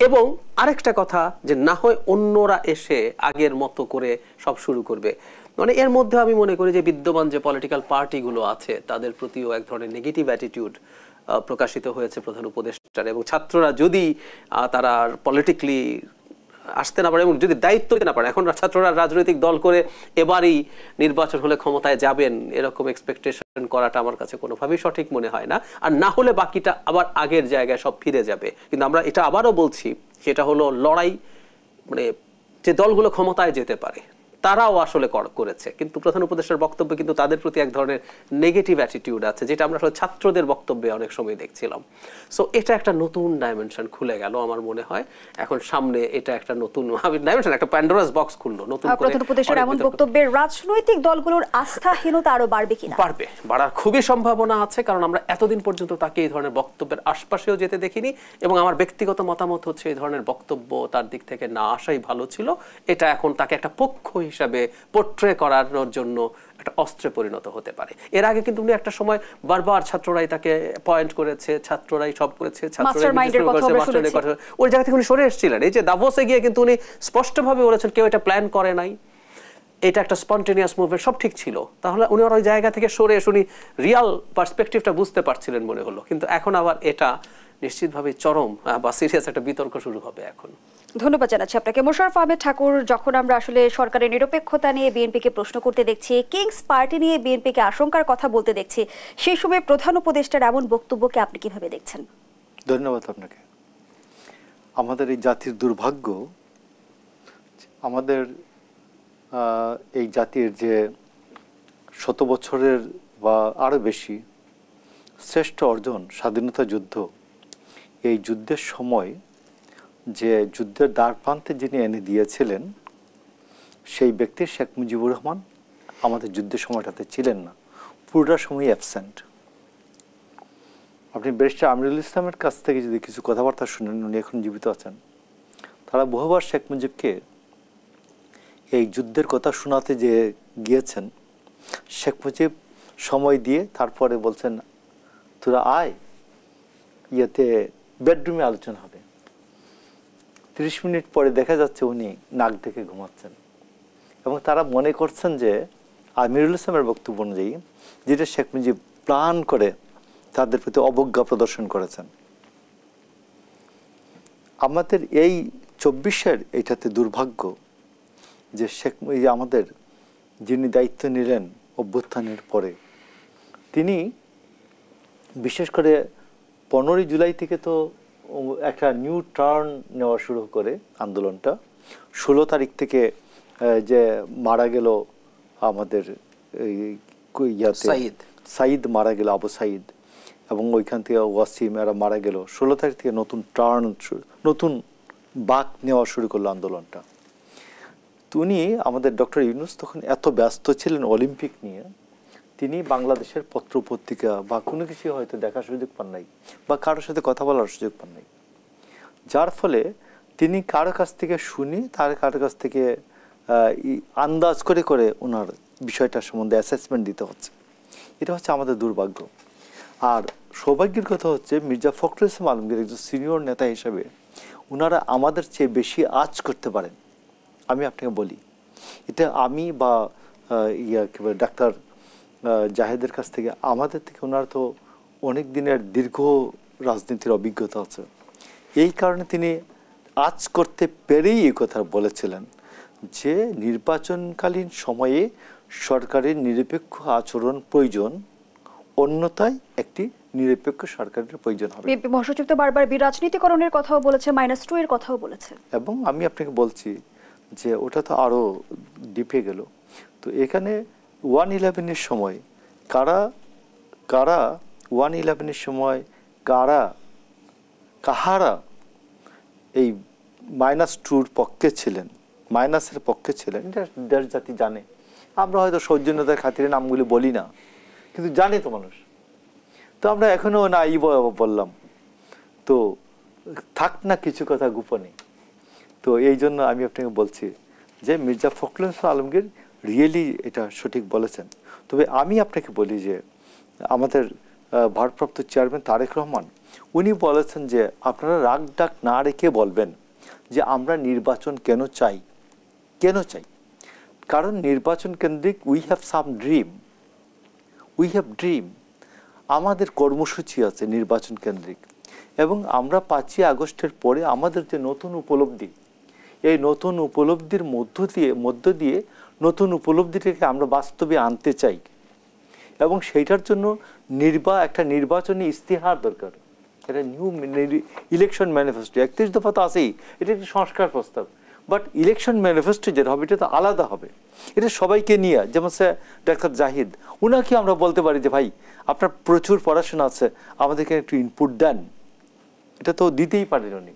এবং আরেকটা কথা যে না হয় অন্যরা এসে আগের মতো করে সব শুরু করবে, মানে এর মধ্যে আমি মনে করি যে বিদ্যমান যে পলিটিক্যাল পার্টিগুলো আছে তাদের প্রতিও এক ধরনের নেগেটিভ অ্যাটিটিউড প্রকাশিত হয়েছে প্রধান উপদেষ্টার। এবং ছাত্ররা যদি তারা পলিটিক্যালি আসতে না পারে এবং যদি দায়িত্ব দিতে না পারে, এখন ছাত্ররা রাজনৈতিক দল করে এবারই নির্বাচন হলে ক্ষমতায় যাবেন এরকম এক্সপেকটেশন করাটা আমার কাছে কোনোভাবেই সঠিক মনে হয় না। আর না হলে বাকিটা আবার আগের জায়গায় সব ফিরে যাবে। কিন্তু আমরা এটা আবারও বলছি, সেটা হলো লড়াই, মানে যে দলগুলো ক্ষমতায় যেতে পারে তারাও আসলে করেছে, কিন্তু প্রধান উপদেষ্টার বক্তব্যে কিন্তু তাদের প্রতি এক ধরনের নেগেটিভ অ্যাটিটিউড আছে, যেটা আমরা আসলে ছাত্রদের বক্তব্যে অনেক সময় দেখছিলাম। সো এটা একটা নতুন ডাইমেনশন খুলে গেল আমার মনে হয়। এখন সামনে এটা একটা নতুন ডাইমেনশন, একটা প্যান্ডোরাস বক্স খুললো নতুন করে। প্রধান উপদেষ্টার এমন বক্তব্যে রাজনৈতিক দলগুলোর আস্থাহীনতা আরো বাড়বে কিনা? বাড়বে, বাড়ার খুবই সম্ভাবনা আছে, কারণ আমরা এতদিন পর্যন্ত তাকে এই ধরনের বক্তব্যের আশপাশেও যেতে দেখিনি। এবং আমার ব্যক্তিগত মতামত হচ্ছে এই ধরনের বক্তব্য তার দিক থেকে না আসাই ভালো ছিল। এটা এখন তাকে একটা পক্ষ হিসাবে পোট্রে করানোর জন্য একটা অস্ত্রে পরিণত হতে পারে। এর আগে কিন্তু উনি একটা সময় বারবার ছাত্ররাই তাকে পয়েন্ট করেছে, ছাত্ররাই সব করেছে, ওই জায়গা থেকে উনি সরে এসেছিলেন। এই যে দাভোসে গিয়ে কিন্তু উনি স্পষ্টভাবে বলেছেন কেউ এটা প্ল্যান করে নাই, এটা একটা স্পন্টেনিয়াস মুভমেন্ট, সব ঠিক ছিল। তাহলে উনি ওই জায়গা থেকে সরে এসে উনি রিয়াল পার্সপেক্টিভটা বুঝতে পারছিলেন মনে হলো। কিন্তু এখন আবার এটা নিশ্চিতভাবে চরম বা সিরিয়াস একটা বিতর্ক শুরু হবে এখন। ধন্যবাদ জানাচ্ছি আপনাকে। মোশাররফ আহমেদ ঠাকুর, যখন আমরা আসলে সরকারের নিরপেক্ষতা নিয়ে বিএনপিকে প্রশ্ন করতে দেখছি, কিংস পার্টি নিয়ে বিএনপিকে আশঙ্কার কথা বলতে দেখছি, সেই সময় প্রধান উপদেষ্টার এমন বক্তব্যকে আপনি কিভাবে দেখছেন? ধন্যবাদ আপনাকে। আমাদের এই জাতির দুর্ভাগ্য, আমাদের এই জাতির যে 100 বছরের বা আরো বেশি শ্রেষ্ঠ অর্জন স্বাধীনতা যুদ্ধ, এই যুদ্ধের সময় যে যুদ্ধের দ্বারপ্রান্তে যিনি এনে দিয়েছিলেন সেই ব্যক্তি শেখ মুজিবুর রহমান আমাদের যুদ্ধের সময়টাতে ছিলেন না, পুরোটা সময় অ্যাবসেন্ট। আপনি ব্যারিস্টার আমিরুল ইসলামের কাছ থেকে যদি কিছু কথাবার্তা শুনেন, উনি এখন জীবিত আছেন, তারা বহুবার শেখ মুজিবকে এই যুদ্ধের কথা শোনাতে যে গিয়েছেন, শেখ মুজিব সময় দিয়ে তারপরে বলছেন তোরা আয়, ইয়েতে বেডরুমে আলোচনা হবে। 30 মিনিট পরে দেখা যাচ্ছে উনি নাক ডেকে ঘুমাচ্ছেন, এবং তারা মনে করছেন যে আমিরুল ইসলামের বক্তব্য অনুযায়ী যেটা শেখ মুজিব প্ল্যান করে তাদের প্রতি অবজ্ঞা প্রদর্শন করেছেন। আমাদের এই 24-এর এইটাতে দুর্ভাগ্য যে শেখ আমাদের যিনি দায়িত্ব নিলেন অভ্যুত্থানের পরে, তিনি বিশেষ করে 15ই জুলাই থেকে তো একটা নিউ টার্ন নেওয়া শুরু করে আন্দোলনটা। 16 তারিখ থেকে যে মারা গেল আমাদের সাইদ মারা গেল, আবু সাইদ, এবং ওইখান থেকে ওয়াসিম এরা মারা গেল। 16 তারিখ থেকে নতুন টার্ন, নতুন বাঁক নেওয়া শুরু করলো আন্দোলনটা। উনি আমাদের ডক্টর ইউনূস তখন এত ব্যস্ত ছিলেন অলিম্পিক নিয়ে, তিনি বাংলাদেশের পত্র পত্রিকা বা কোনো কিছু হয়তো দেখার সুযোগ পান নাই, বা কারোর সাথে কথা বলার সুযোগ পান নাই, যার ফলে তিনি কারো কাছ থেকে শুনি, তার কারো কাছ থেকে আন্দাজ করে করে ওনার বিষয়টা সম্বন্ধে অ্যাসেসমেন্ট দিতে হচ্ছে। এটা হচ্ছে আমাদের দুর্ভাগ্য। আর সৌভাগ্যের কথা হচ্ছে মির্জা ফখরুল ইসলাম আলমগীর একজন সিনিয়র নেতা হিসেবে ওনারা আমাদের চেয়ে বেশি আঁচ করতে পারেন। আমি আপনাকে বলি, এটা আমি বা ডাক্তার জাহেদের কাছ থেকে, আমাদের থেকে ওনার তো অনেক দিনের দীর্ঘ রাজনীতির অভিজ্ঞতা আছে। এই কারণে তিনি আঁচ করতে পেরেই এই কথা বলেছিলেন যে নির্বাচনকালীন সময়ে সরকারের নিরপেক্ষ আচরণ প্রয়োজন, অন্যথায় একটি নিরপেক্ষ সরকারের প্রয়োজন হবে। বিএনপি মহাসচিব তো বারবার বিরাজনীতিকরণের কথাও বলেছে, -2 এর কথাও বলেছে, এবং আমি আপনাকে বলছি যে ওটা তো আরো ডিপে গেল। তো এখানে 1/11-এর সময় কারা 1/11-এর সময় কাহারা এই -2-র পক্ষে ছিলেন, মাইনাসের পক্ষে ছিলেন, এটা দেশ জাতি জানে। আমরা হয়তো সৌজন্যতার খাতিরে নামগুলি বলি না, কিন্তু জানে তো মানুষ। তো আমরা এখনো না বললাম, তো থাক না কিছু কথা গোপনে। তো এই জন্য আমি আপনাকে বলছি যে মির্জা ফখরুল ইসলাম আলমগীর রিয়েলি এটা সঠিক বলেছেন। তবে আমি আপনাকে বলি যে আমাদের ভারপ্রাপ্ত চেয়ারম্যান তারেক রহমান উনি বলেছেন যে আপনারা রাগ ডাক না রেখে বলবেন যে আমরা নির্বাচন কেন চাই। কারণ নির্বাচন কেন্দ্রিক উই হ্যাভ সাম ড্রিম, আমাদের কর্মসূচি আছে নির্বাচন কেন্দ্রিক, এবং আমরা 5ই আগস্টের পরে আমাদের যে নতুন উপলব্ধি, এই নতুন উপলব্ধির মধ্য দিয়ে নতুন উপলব্ধিটাকে আমরা বাস্তবে আনতে চাই, এবং সেইটার জন্য একটা নির্বাচনী ইস্তিহার দরকার। এটা নিউ ইলেকশন ম্যানিফেস্টো 31 দফা তো আছেই, এটা একটি সংস্কার প্রস্তাব, বাট ইলেকশন ম্যানিফেস্টো যেটা হবে এটা তো আলাদা হবে, এটা সবাইকে নিয়ে। যেমন ডাক্তার জাহিদ, উনাকে আমরা বলতে পারি যে ভাই আপনার প্রচুর পড়াশোনা আছে, আমাদেরকে একটু ইনপুট দেন। এটা তো দিতেই পারেন উনি,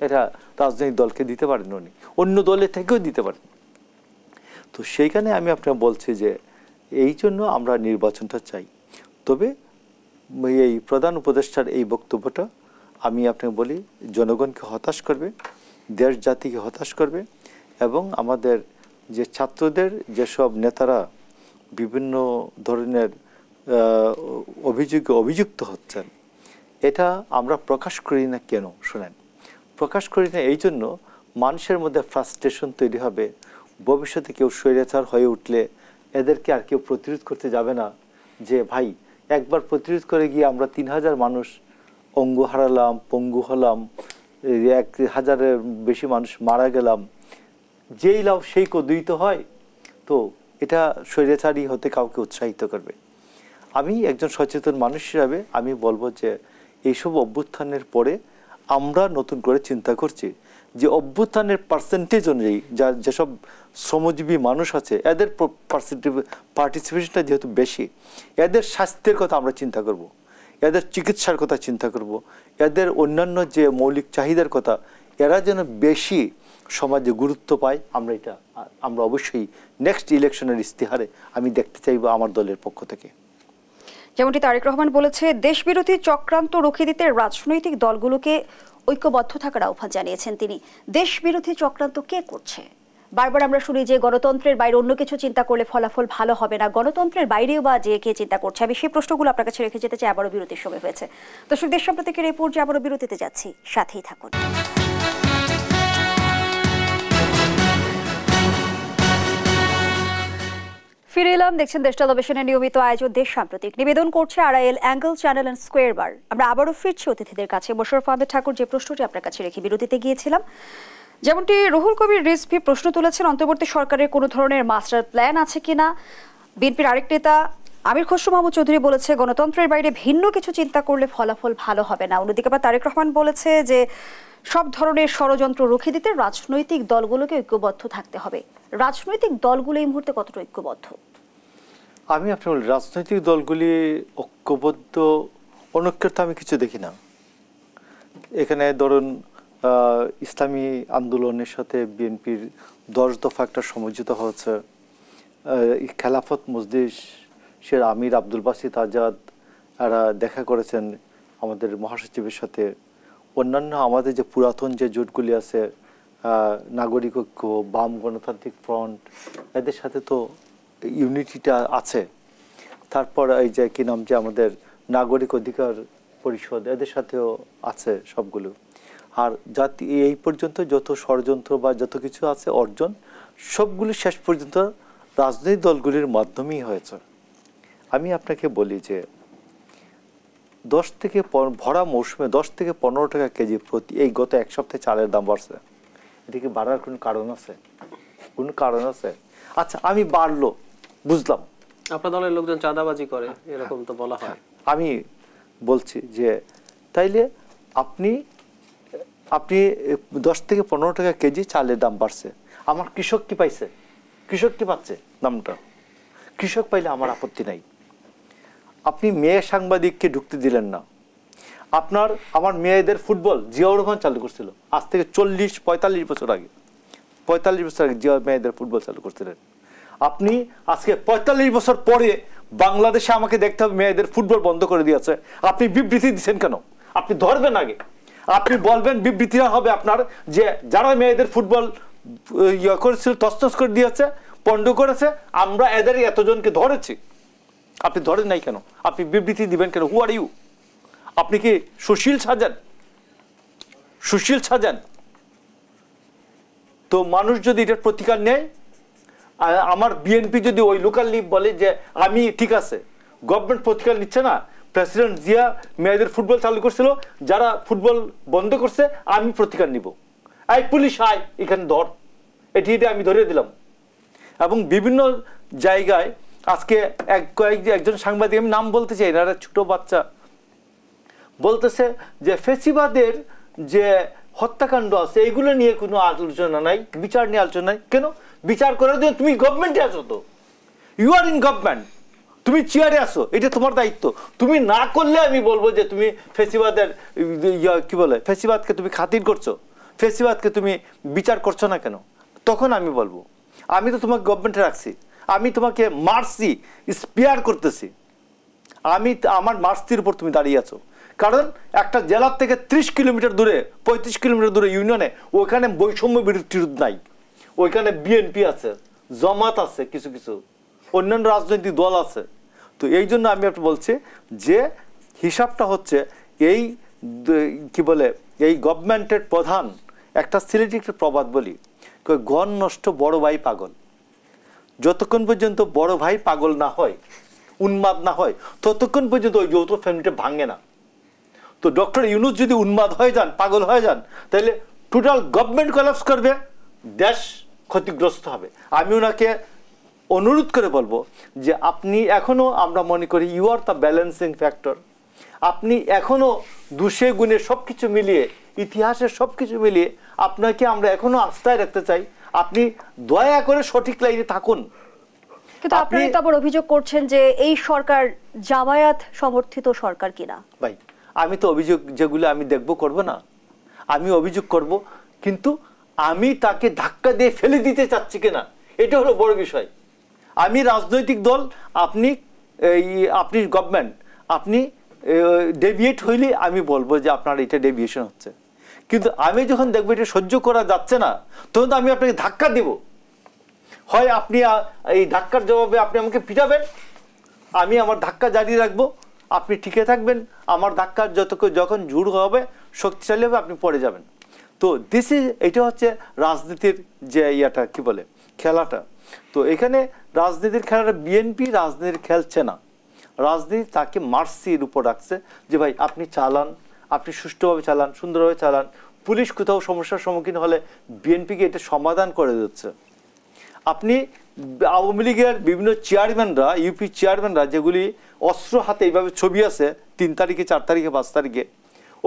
এটা রাজনৈতিক দলকে দিতে পারেন উনি, অন্য দলের থেকেও দিতে পারেন। তো সেইখানে আমি আপনাকে বলছি যে এই জন্য আমরা নির্বাচনটা চাই। তবে এই প্রধান উপদেষ্টার এই বক্তব্যটা আমি আপনাকে বলি জনগণকে হতাশ করবে, দেশ জাতিকে হতাশ করবে, এবং আমাদের যে ছাত্রদের যেসব নেতারা বিভিন্ন ধরনের অভিযুক্ত হচ্ছেন, এটা আমরা প্রকাশ করি না কেন শোনেন, প্রকাশ করি না এই জন্য মানুষের মধ্যে ফ্রাস্ট্রেশন তৈরি হবে। ভবিষ্যতে কেউ স্বৈরাচার হয়ে উঠলে এদেরকে আর কেউ প্রতিরোধ করতে যাবে না, যে ভাই একবার প্রতিরোধ করে গিয়ে আমরা 3000 মানুষ অঙ্গ হারালাম, পঙ্গু হলাম, 1000-এর বেশি মানুষ মারা গেলাম, যেই লাভ সেই কদুইত হয়। তো এটা স্বৈরাচারী হতে কাউকে উৎসাহিত করবে। আমি একজন সচেতন মানুষ হিসাবে আমি বলবো যে এইসব অভ্যুত্থানের পরে আমরা নতুন করে চিন্তা করছি যে অভ্যুত্থানের পার্সেন্টেজ অনুযায়ী যেসব শ্রমজীবী মানুষ আছে এদের পার্টিসিপেশনটা যেহেতু বেশি, এদের স্বাস্থ্যের কথা আমরা চিন্তা করব। এদের চিকিৎসার কথা চিন্তা করব, এদের অন্যান্য যে মৌলিক চাহিদার কথা, এরা যেন বেশি সমাজে গুরুত্ব পায়, আমরা অবশ্যই নেক্সট ইলেকশনের ইস্তেহারে আমি দেখতে চাইব আমার দলের পক্ষ থেকে। যেমনটি তারেক রহমান বলেছে, দেশবিরোধী চক্রান্ত রুখে দিতে রাজনৈতিক দলগুলোকে ঐক্যবদ্ধ থাকার আহ্বান জানিয়েছেন তিনি। দেশবিরোধী চক্রান্ত কে করছে? বারবার আমরা শুনি যে গণতন্ত্রের বাইরে অন্য কিছু চিন্তা করলে ফলাফল ভালো হবে না, গণতন্ত্রের বাইরেও বা যে কে চিন্তা করছে। আমি সেই প্রশ্নগুলো আপনার কাছে রেখে যেতে চাই। আবারও বিরতির সময় হয়েছে। দর্শক, দেশ সম্প্রতিকের এই পর্যায়ে আবারও বিরতিতে যাচ্ছি, সাথেই থাকুন। ফিরে এলাম, দেখছেন দেশ টেলিভিশনের নিয়মিত আয়োজন দেশ সাম্প্রতিক। নিবেদন করছে Arail angle channel and square বার। আমরা আবারও ফিরছি অতিথিদের কাছে। মোশাররফ আহমেদ ঠাকুর, যে প্রশ্নটি আপনার কাছে রেখে বিরতিতে গিয়েছিলাম, যেমনটি রুহুল কবির রিজভী প্রশ্ন তুলেছেন, অন্তর্বর্তী সরকারের কোনো ধরনের মাস্টার প্ল্যান আছে কিনা। বিএনপির আরেক নেতা আমির খসরু মাহমুদ চৌধুরী বলেছে, গণতন্ত্রের বাইরে ভিন্ন কিছু চিন্তা করলে ফলাফল ভালো হবে না। অন্যদিকে আবার তারেক রহমান বলেছে যে সব ধরনের ষড়যন্ত্র রুখে দিতে রাজনৈতিক দলগুলোকে ঐক্যবদ্ধ থাকতে হবে। রাজনৈতিক দলগুলো এই মুহূর্তে কতটা ঐক্যবদ্ধ? আমি আপনার রাজনৈতিক দলগুলি ঐক্যবদ্ধ অনৈক্যের তো আমি কিছু দেখি না। এখানে ধরুন ইসলামী আন্দোলনের সাথে বিএনপির 10 দফা একটা সমঝোতা হয়েছে। খেলাফত মজলিসের আমির আব্দুল বাসিত আজাদ এরা দেখা করেছেন আমাদের মহাসচিবের সাথে। অন্যান্য আমাদের যে পুরাতন যে জোটগুলি আছে, নাগরিক ঐক্য, বাম গণতান্ত্রিক ফ্রন্ট, এদের সাথে তো ইউনিটিটা আছে। তারপর এই যে কি নাম যে আমাদের নাগরিক অধিকার পরিষদ, এদের সাথেও আছে সবগুলো। আর জাতি এই পর্যন্ত যত ষড়যন্ত্র বা যত কিছু আছে অর্জন, সবগুলি শেষ পর্যন্ত রাজনৈতিক দলগুলির মাধ্যমেই হয়েছে। আমি আপনাকে বলি যে 10 থেকে ভরা মৌসুমে 10 থেকে 15 টাকা কেজি প্রতি, এই গত এক সপ্তাহে চালের দাম বাড়ছে। এদিকে বাড়ার কোনো কারণ আছে? কোনো কারণ আছে? আচ্ছা, আমি বাড়লো বুঝলাম, আপনার দলের লোকজন চাঁদাবাজি করে এরকম তো বলা হয়। আমি বলছি যে তাইলে আপনি 10 থেকে 15 টাকা কেজি চালের দাম বাড়ছে, আমার কৃষক কি পাইছে? কৃষক কি পাচ্ছে দামটা? কৃষক পাইলে আমার আপত্তি নাই। আপনি মেয়ে সাংবাদিককে ঢুকতে দিলেন না। আমার মেয়েদের ফুটবল জিয়াউর রহমান চালু করছিল আজ থেকে 40-45 বছর আগে। 45 বছর আগে জিয়া মেয়েদের ফুটবল চালু করছিলেন। আপনি আজকে 45 বছর পরে বাংলাদেশে আমাকে দেখতে হবে মেয়েদের ফুটবল বন্ধ করে দিয়েছে, আপনি বিবৃতি দিচ্ছেন কেন? আপনি ধরবেন আগে, আপনি বলবেন বিবৃতিটা হবে আপনার যে যারা মেয়েদের ফুটবল করেছিল তছনছ করে দিয়েছে, পণ্ড করেছে, আমরা এদের এতজনকে ধরেছি। আপনি ধরেন নাই কেন? আপনি বিবৃতি দিবেন কেন? হু আর ইউ? আপনি কি সুশীল সাজান? সুশীল সাজান? তো মানুষ যদি এটার প্রতিকার নেয়, আমার বিএনপি যদি ওই লোকাল লিগ বলে যে আমি ঠিক আছে, গভর্নমেন্ট প্রতিকার নিচ্ছে না, প্রেসিডেন্ট জিয়া মেয়েদের ফুটবল চালু করছিল, যারা ফুটবল বন্ধ করছে আমি প্রতিকার নিব, এই পুলিশ আয় এখানে ধর, এটি আমি ধরিয়ে দিলাম। এবং বিভিন্ন জায়গায় আজকে একজন সাংবাদিক, আমি নাম বলতে চাই না, ছোট বাচ্চা বলতেছে যে ফেসিবাদের যে হত্যাকাণ্ড আছে এগুলো নিয়ে কোনো আলোচনা নাই, বিচার নিয়ে আলোচনা নাই। কেন? বিচার করার জন্য তুমি গভর্নমেন্টে আছো, তো ইউ আর ইন গভর্নমেন্ট, তুমি চেয়ারে আসো, এটা তোমার দায়িত্ব। তুমি না করলে আমি বলবো যে তুমি ফেসিবাদের কি বলে, ফেসিবাদকে তুমি খাতির করছো, ফেসিবাদকে তুমি বিচার করছো না কেন? তখন আমি বলবো আমি তো তোমাকে গভর্নমেন্টে রাখছি, আমি তোমাকে মারছি, স্পেয়ার করতেছি, আমার মার্সির উপর তুমি দাঁড়িয়ে আছো। কারণ একটা জেলার থেকে 30 কিলোমিটার দূরে, 35 কিলোমিটার দূরে ইউনিয়নে, ওইখানে বৈষম্য বিরোধী নাই, ওইখানে বিএনপি আছে, জামাত আছে, কিছু কিছু অন্যান্য রাজনৈতিক দল আছে। তো এই জন্য আমি আপনি বলছি যে হিসাবটা হচ্ছে এই কি বলে, এই গভর্নমেন্টের প্রধান একটা সিলেটি একটা প্রবাদ বলি, গণ নষ্ট বড় ভাই পাগল। যতক্ষণ পর্যন্ত বড় ভাই পাগল না হয়, উন্মাদ না হয়, ততক্ষণ পর্যন্ত ওই যৌথ ফ্যামিলিটা ভাঙে না। তো ডক্টর ইউনূস যদি উন্মাদ হয়ে যান, পাগল হয়ে যান, তাহলে টোটাল গভর্নমেন্ট কোলাপস করবে, দেশ ক্ষতিগ্রস্ত হবে। আমি ওনাকে অনুরোধ করে বলবো যে আপনি এখনো, আমরা মনে করি you are the balancing factor, আপনি এখনো দুষে গুণে সবকিছু মিলিয়ে, ইতিহাসের সবকিছু মিলিয়ে আপনাকে আমরা এখনো আস্থায় রাখতে চাই। আপনি দয়া করে সঠিক লাইনে থাকুন। কিন্তু আপনারা তো আবার অভিযোগ করছেন যে এই সরকার জামায়াত সমর্থিত সরকার কিনা। ভাই আমি তো অভিযোগ যেগুলো আমি দেখব করব না, আমি অভিযোগ করব, কিন্তু আমি তাকে ধাক্কা দিয়ে ফেলে দিতে চাচ্ছি কিনা এটা হলো বড় বিষয়। আমি রাজনৈতিক দল, আপনি গভর্নমেন্ট, আপনি ডেভিয়েট হইলে আমি বলবো যে আপনার এটা ডেভিয়েশন হচ্ছে, কিন্তু আমি যখন দেখবো এটা সহ্য করা যাচ্ছে না তখন তো আমি আপনাকে ধাক্কা দেব। হয় আপনি এই ধাক্কার জবাবে আপনি আমাকে পিটাবেন, আমি আমার ধাক্কা জারি রাখবো, আপনি টিকে থাকবেন, আমার ধাক্কার যখন ঝুড় হবে শক্তিশালী হবে আপনি পড়ে যাবেন। তো এটা হচ্ছে রাজনীতির যে ইয়াটা কি বলে খেলাটা। তো এখানে রাজনীতির খেলাটা বিএনপি রাজনীতির খেলছে না, রাজনীতি তাকে মার্সির উপর রাখছে যে ভাই আপনি চালান, আপনি সুষ্ঠুভাবে চালান, সুন্দরভাবে চালান। পুলিশ কোথাও সমস্যার সম্মুখীন হলে বিএনপিকে এটা সমাধান করে দিচ্ছে। আপনি আওয়ামী লীগের বিভিন্ন চেয়ারম্যানরা, ইউপি চেয়ারম্যানরা যেগুলি অস্ত্র হাতে এইভাবে ছবি আছে 3 তারিখে 4 তারিখে 5 তারিখে,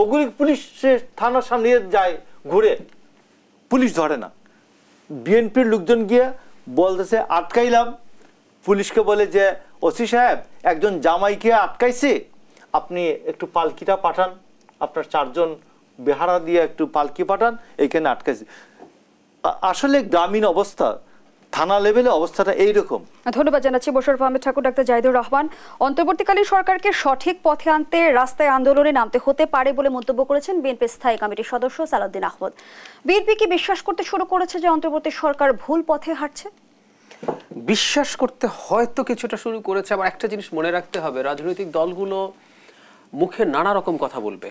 ওগুলি পুলিশের থানার সামনে যায় ঘুরে, পুলিশ ধরে না। বিএনপির লোকজন গিয়ে বলতেছে আটকাইলাম, পুলিশকে বলে যে ওসি সাহেব একজন জামাইকে আটকাইছে, আপনি একটু পালকিটা পাঠান, আপনার 4 জন বেহারা দিয়ে একটু পালকি পাঠান, এইখানে আটকাইছে। আসলে গ্রামীণ অবস্থা, থানা লেভেলে অবস্থাটা এইরকম। ধন্যবাদ জানাচ্ছি মোশাররফ আহমেদ ঠাকুর, ডাক্তার জাহিদুর রহমান। অন্তর্বর্তীকালীন সরকারকে সঠিক পথে আনতে রাস্তায় আন্দোলনে নামতে হতে পারে বলে মন্তব্য করেছেন বিএনপি স্থায়ী কমিটির সদস্য সালাউদ্দিন আহমদ। বিএনপি কি বিশ্বাস করতে শুরু করেছে যে অন্তর্বর্তী সরকার ভুল পথে হাঁটছে? বিশ্বাস করতে হয়তো কিছুটা শুরু করেছে। আবার একটা জিনিস মনে রাখতে হবে, রাজনৈতিক দলগুলো মুখে নানা রকম কথা বলবে,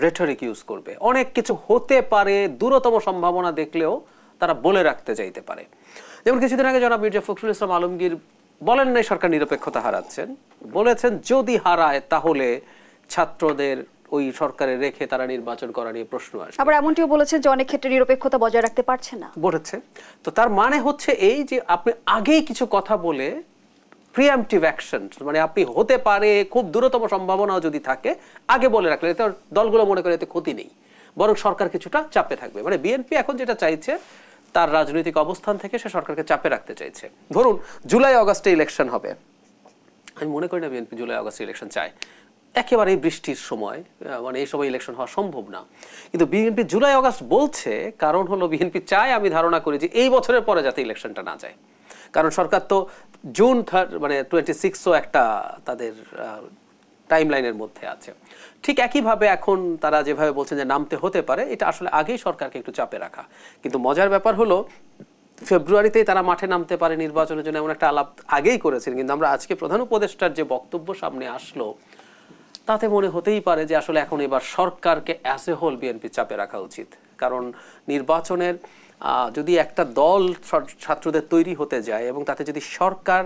রেটরিক ইউজ করবে, অনেক কিছু হতে পারে, দূরতম সম্ভাবনা দেখলেও তারা বলে রাখতে চাইতে পারে। যেমন কিছুদিন আগে জনাব মির্জা ফখরুল ইসলাম আলমগীর বলেন নাই সরকার নিরপেক্ষতা হারাচ্ছেন, বলেছেন যদি হারায় তাহলে ছাত্রদের ওই সরকারে রেখে তারা নির্বাচন করা নিয়ে প্রশ্ন আসে। আবার এমনটিও বলেছেন যে অনেক ক্ষেত্রে নিরপেক্ষতা বজায় রাখতে পারছে না বলেছে। তো তার মানে হচ্ছে এই যে আপনি আগেই কিছু কথা বলে প্রিএমপ্টিভ অ্যাকশন, মানে আপনি হতে পারে খুব দূরতম সম্ভাবনাও যদি থাকে আগে বলে রাখলে এতে দলগুলো মনে করে এতে ক্ষতি নেই, বরং সরকার কিছুটা চাপে থাকবে। মানে বিএনপি এখন যেটা চাইছে তার রাজনৈতিক অবস্থান থেকে সে সরকারকে চাপে রাখতে চাইছে। ধরুন জুলাই আগস্টে ইলেকশন হবে, আমি মনে করি না বিএনপি জুলাই আগস্টে ইলেকশন চায়, একেবারে বৃষ্টির সময়, মানে এই সময় ইলেকশন হওয়া সম্ভব না। কিন্তু বিএনপি জুলাই আগস্ট বলছে, কারণ হলো বিএনপি চায়, আমি ধারণা করি যে এই বছরের পরে যাতে ইলেকশনটা না যায়, কারণ সরকার তো জুন 26ও একটা তাদের টাইম লাইনের মধ্যে আছে। ঠিক একইভাবে এখন তারা যেভাবে বলছেন যে নামতে হতে পারে, এটা আসলে আগেই সরকারকে একটু চাপে রাখা। কিন্তু মজার ব্যাপার হলো ফেব্রুয়ারিতেই তারা মাঠে নামতে পারে নির্বাচনের জন্য, এমন একটা আলাপ আগেই করেছেন। কিন্তু আমরা আজকে প্রধান উপদেষ্টার যে বক্তব্য সামনে আসলো তাতে মনে হতেই পারে যে আসলে এখন এবার সরকারকে অ্যাজ এ হোল বিএনপি চাপে রাখা উচিত। কারণ নির্বাচনের যদি একটা দল ছাত্রদের তৈরি হতে যায় এবং তাতে যদি সরকার,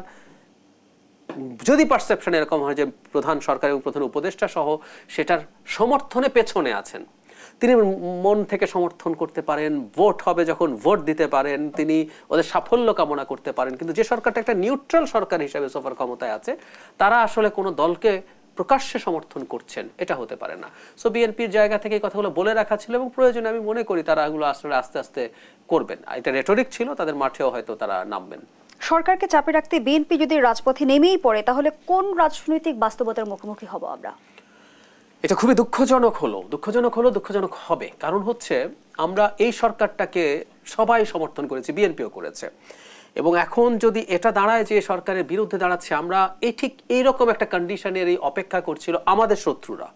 যদি পারসেপশন এরকম হয় যে প্রধান সরকার এবং প্রধান উপদেষ্টা সহ সেটার সমর্থনে পেছনে আছেন, তিনি মন থেকে সমর্থন করতে পারেন, ভোট হবে যখন ভোট দিতে পারেন, তিনি ওদের সাফল্য কামনা করতে পারেন। কিন্তু যে সরকারটা একটা নিউট্রাল সরকার হিসেবে সোফার ক্ষমতায় আছে, তারা আসলে কোনো দলকে প্রকাশ্যে সমর্থন করছেন, এটা হতে পারে না। সো বিএনপির জায়গা থেকে এই কথাগুলো বলে রাখা ছিল এবং প্রয়োজনে আমি মনে করি তারা এগুলো আসলে আস্তে আস্তে করবেন। এটা রেটরিক ছিল, তাদের মাঠেও হয়তো তারা নামবেন। সরকারকে চাপে রাখতে বিএনপি যদি রাজপথে নেমেই পড়ে তাহলে কোন রাজনৈতিক বাস্তবতার মুখোমুখি হব আমরা? এটা খুবই দুঃখজনক হবে। কারণ হচ্ছে আমরা এই সরকারটাকে সবাই সমর্থন করেছি, বিএনপিও করেছে, এবং এখন যদি এটা দাঁড়ায় যে সরকারের বিরুদ্ধে দাঁড়াচ্ছে, আমরা ঠিক এইরকম একটা কন্ডিশনের এই অপেক্ষা করছিল আমাদের শত্রুরা,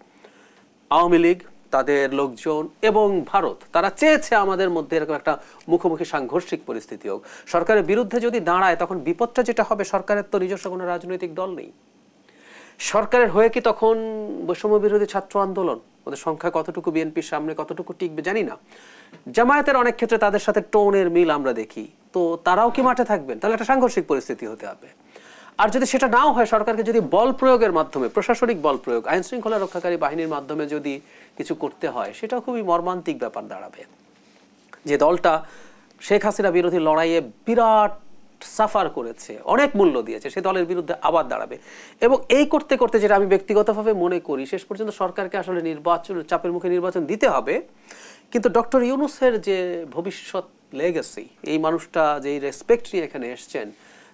আওয়ামী লীগ, তাদের লোকজন এবং ভারত। তারা চেয়েছে আমাদের মধ্যে এরকম একটা মুখোমুখি সাংঘর্ষিক পরিস্থিতি হোক। সরকারের বিরুদ্ধে যদি দাঁড়ায় তখন বিপদটা যেটা হবে, সরকারের তো নিজস্ব কোনো রাজনৈতিক দল নেই। সরকারের হয়ে কি তখন বৈষম্য বিরোধী ছাত্র আন্দোলন, ওদের সংখ্যা কতটুকু বিএনপির সামনে কতটুকু টিকবে জানি না। জামায়াতের অনেক ক্ষেত্রে তাদের সাথে টোনের মিল আমরা দেখি, তো তারাও কি মাঠে থাকবেন? তাহলে একটা সাংঘর্ষিক পরিস্থিতি হতে হবে। আর যদি সেটা নাও হয়, সরকারকে যদি বল প্রয়োগের মাধ্যমে, প্রশাসনিক বল প্রয়োগ, আইন শৃঙ্খলা রক্ষাকারী বাহিনীর মাধ্যমে যদি কিছু করতে হয়, সেটা খুবই মর্মান্তিক ব্যাপার দাঁড়াবে। যে দলটা শেখ হাসিনা বিরোধী লড়াইয়ে বিরাট সাফার করেছে, অনেক মূল্য দিয়েছে, সে দলের বিরুদ্ধে আবার দাঁড়াবে। এবং এই করতে করতে যেটা আমি ব্যক্তিগতভাবে মনে করি, শেষ পর্যন্ত সরকারকে আসলে নির্বাচন, চাপের মুখে নির্বাচন দিতে হবে। কিন্তু ডক্টর ইউনূসের যে ভবিষ্যৎ লেগেসি, এই মানুষটা যে রেসপেক্ট নিয়ে এখানে এসছেন,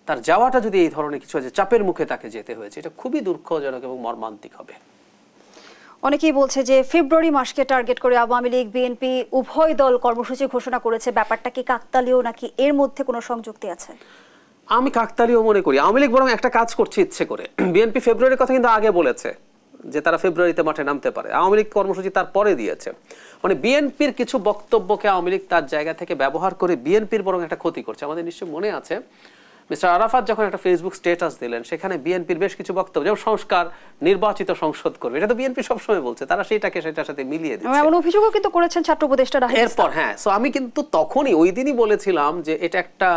তার যাওয়াটা যদি এই ধরনের কিছু আছে, চাপের মুখে তাকে যেতে হয়েছে, এটা খুবই দুঃখজনক এবং মর্মান্তিক হবে। অনেকেই বলছে যে ফেব্রুয়ারি মাসকে টার্গেট করে আওয়ামী লীগ বিএনপি উভয় দল কর্মসূচি ঘোষণা করেছে, ব্যাপারটা কি কাকতালীয় নাকি এর মধ্যে কোনো সংযুক্তি আছে? আমি কাকতালীয় মনে করি। আওয়ামী লীগ বরং একটা কাজ করছে ইচ্ছে করে। বিএনপি ফেব্রুয়ারির কথা কিন্তু আগে বলেছে যে তারা ফেব্রুয়ারিতে মাঠে নামতে পারে, আওয়ামী লীগ কর্মসূচি তারপরে দিয়েছে। মানে বিএনপির কিছু বক্তব্যকে আওয়ামী লীগ তার জায়গা থেকে ব্যবহার করে বিএনপির বরং একটা ক্ষতি করছে। আমাদের নিশ্চয়ই মনে আছে মিস্টার আরাফাত যখন একটা ফেসবুক স্ট্যাটাস দিলেন, সেখানে বিএনপির বেশ কিছু বক্তব্য, যেমন সংস্কার, নির্বাচিত সংসদ করবে, এটা তো বিএনপি সবসময় বলছে, তারা সেটার সাথে মিলিয়ে দিচ্ছে। এমন অভিযোগও কিন্তু করেছেন ছাত্র উপদেষ্টা রাহিদ। এরপর সো আমি কিন্তু তখনই ওই দিনই বলেছিলাম যে এটা একটা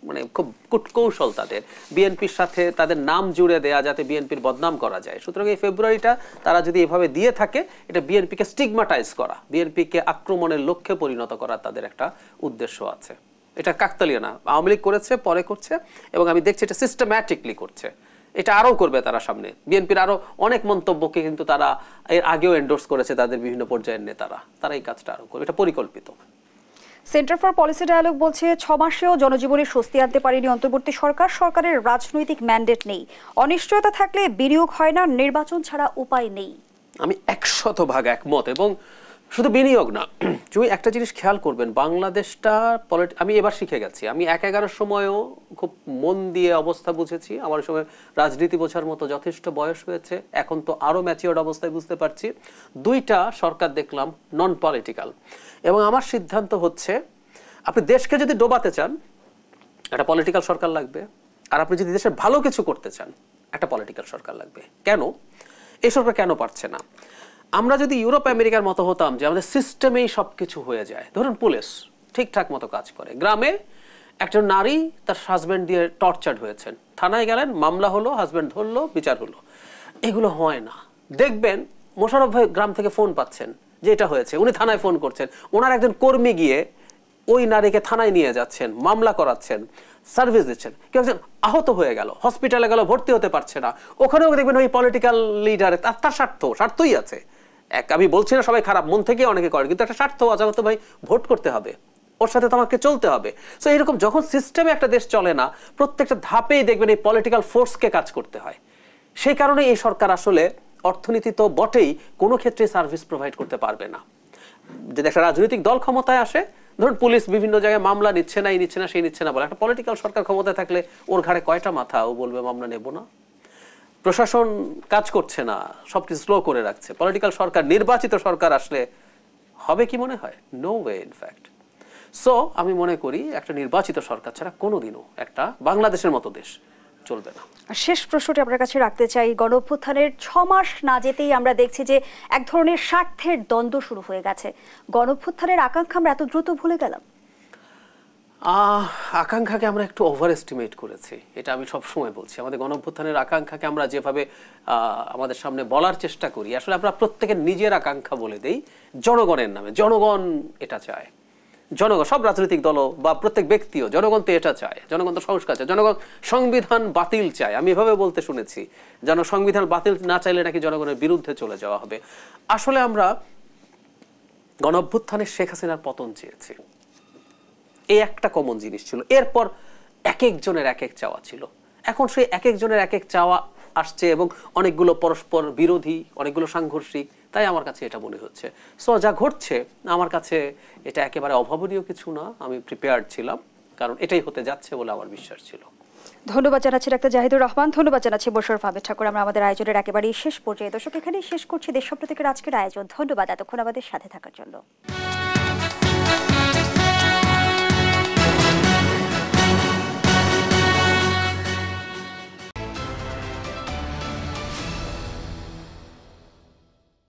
মানে খুব কূটকৌশল তাদের, বিএনপির সাথে তাদের নাম জুড়ে দেয়া যাতে বিএনপির বদনাম করা যায়। সুতরাং এই ফেব্রুয়ারিটা তারা যদি এভাবে দিয়ে থাকে, এটা বিএনপিকে স্টিগমাটাইজ করা, বিএনপিকে আক্রমণের লক্ষ্যে পরিণত করা তাদের একটা উদ্দেশ্য আছে। এটা কাকতালীয় না, আওয়ামী লীগ করেছে, পরে করছে, এবং আমি দেখছি এটা সিস্টেম্যাটিকলি করছে। এটা আরও করবে তারা সামনে। বিএনপির আরও অনেক মন্তব্যকে কিন্তু তারা এর আগেও এন্ডোর্স করেছে তাদের বিভিন্ন পর্যায়ের নেতারা, তারা এই কাজটা আরও করবে, এটা পরিকল্পিত। সেন্টার ফর পলিসি ডায়ালগ বলছে 6 মাসেও জনজীবনে স্বস্তি আনতে পারেনি অন্তর্বর্তী সরকার, সরকারের রাজনৈতিক ম্যান্ডেট নেই, অনিশ্চয়তা থাকলে বিনিয়োগ হয় না, নির্বাচন ছাড়া উপায় নেই। আমি 100% একমত। এবং শুধু বিনিয়োগ না, তুমি একটা জিনিস খেয়াল করবেন, বাংলাদেশটা আমি এবার শিখে গেছি। আমি 11 সময়ও খুব মন দিয়ে অবস্থা বুঝেছি, আমার সময় রাজনীতি বোঝার মতো যথেষ্ট বয়স হয়েছে, এখন তো আরও ম্যাচিওর্ড অবস্থায় বুঝতে পারছি। 2টা সরকার দেখলাম নন পলিটিক্যাল, এবং আমার সিদ্ধান্ত হচ্ছে আপনি দেশকে যদি ডোবাতে চান একটা পলিটিক্যাল সরকার লাগবে, আর আপনি যদি দেশের ভালো কিছু করতে চান একটা পলিটিক্যাল সরকার লাগবে। কেন এই সরকার কেন পারছে না? আমরা যদি ইউরোপ আমেরিকার মতো হতাম যে আমাদের সিস্টেমেই সব কিছু হয়ে যায়, ধরুন পুলিশ ঠিকঠাক মতো কাজ করে, গ্রামে একজন নারী তার হাজব্যান্ড দিয়ে টর্চার্ড হয়েছেন, থানায় গেলেন, মামলা হলো, হাজব্যান্ড ধরলো, বিচার হলো, এগুলো হয় না। দেখবেন মোশাররফ ভাই গ্রাম থেকে ফোন পাচ্ছেন যে এটা হয়েছে, উনি থানায় ফোন করছেন, ওনার একজন কর্মী গিয়ে ওই নারীকে থানায় নিয়ে যাচ্ছেন, মামলা করাচ্ছেন, সার্ভিস দিচ্ছেন। কেউ একজন আহত হয়ে গেল, হসপিটালে গেল, ভর্তি হতে পারছে না, ওখানেও দেখবেন ওই পলিটিক্যাল লিডার, তার স্বার্থই আছে। আমি বলছি না সবাই খারাপ, মন থেকে অনেকে করে, কিন্তু একটা স্বার্থ আছে, তো ভাই ভোট করতে হবে, ওর সাথে তোমাকে চলতে হবে। সো এরকম যখন সিস্টেমে একটা দেশ চলে না, প্রত্যেকটা ধাপেই দেখবেন এই পলিটিক্যাল ফোর্সকে কাজ করতে হয়। সেই কারণে এই সরকার আসলে অর্থনীতি তো বটেই, কোনো ক্ষেত্রে সার্ভিস প্রোভাইড করতে পারবে না। যদি একটা রাজনৈতিক দল ক্ষমতায় আসে, ধরুন পুলিশ বিভিন্ন জায়গায় মামলা নিচ্ছে না, এই নিচ্ছে না, সেই নিচ্ছে না বলে, একটা পলিটিক্যাল সরকার ক্ষমতায় থাকলে ওর ঘাড়ে কয়টা মাথা, ও বলবে মামলা নেব না। প্রশাসন কাজ করছে না, সবকিছু স্লো করে রাখছে, পলিটিক্যাল সরকার, নির্বাচিত সরকার আসলে হবে কি মনে হয়? No way in fact. সো আমি মনে করি একটা নির্বাচিত সরকার ছাড়া কোনোদিনও একটা বাংলাদেশের মতো দেশ চলবে না। শেষ প্রশ্নটি আপনার কাছে রাখতে চাই, গণঅভ্যুত্থানের 6 মাস না যেতেই আমরা দেখছি যে এক ধরনের স্বার্থের দ্বন্দ্ব শুরু হয়ে গেছে। গণঅভ্যুত্থানের আকাঙ্ক্ষা আমরা এত দ্রুত ভুলে গেলাম? আকাঙ্ক্ষাকে আমরা একটু ওভার এস্টিমেট করেছি, এটা আমি সবসময় বলছি। আমাদের গণঅভ্যুত্থানের আকাঙ্ক্ষাকে আমরা যেভাবে আমাদের সামনে বলার চেষ্টা করি, আসলে আমরা প্রত্যেকের নিজের আকাঙ্ক্ষা বলে দেই জনগণের নামে। জনগণ এটা চায়, জনগণ, সব রাজনৈতিক দল বা প্রত্যেক ব্যক্তিও, জনগণ তো এটা চায়, জনগণ তো সংস্কার চায়, জনগণ সংবিধান বাতিল চায়। আমি এভাবে বলতে শুনেছি, যেন সংবিধান বাতিল না চাইলে নাকি জনগণের বিরুদ্ধে চলে যাওয়া হবে। আসলে আমরা গণঅভ্যুত্থানের শেখ হাসিনার পতন চেয়েছি, এই একটা কমন জিনিস ছিল। এরপর এক একজনের এক এক চাওয়া ছিল। এখন সেই এক একজনের এক এক চাওয়া আসছে এবং অনেকগুলো পরস্পর বিরোধী, অনেকগুলো সাংঘর্ষিক। তাই আমার কাছে এটা মনে হচ্ছে। সো যা ঘটছে আমার কাছে এটা একেবারে অভাবনীয় কিছু না, আমি প্রিপেয়ার্ড ছিলাম, কারণ এটাই হতে যাচ্ছে বলে আমার বিশ্বাস ছিল। ধন্যবাদ জানাচ্ছি ডাক্তার জাহিদুর রহমান, ধন্যবাদ জানাচ্ছি মোশাররফ আহমেদ ঠাকুর। আমরা আমাদের আয়োজনের একেবারেই শেষ পর্যায়ে, দর্শক এখানেই শেষ করছি দেশপ্রতীকের আজকের আয়োজন। ধন্যবাদ এতক্ষণ আমাদের সাথে থাকার জন্য।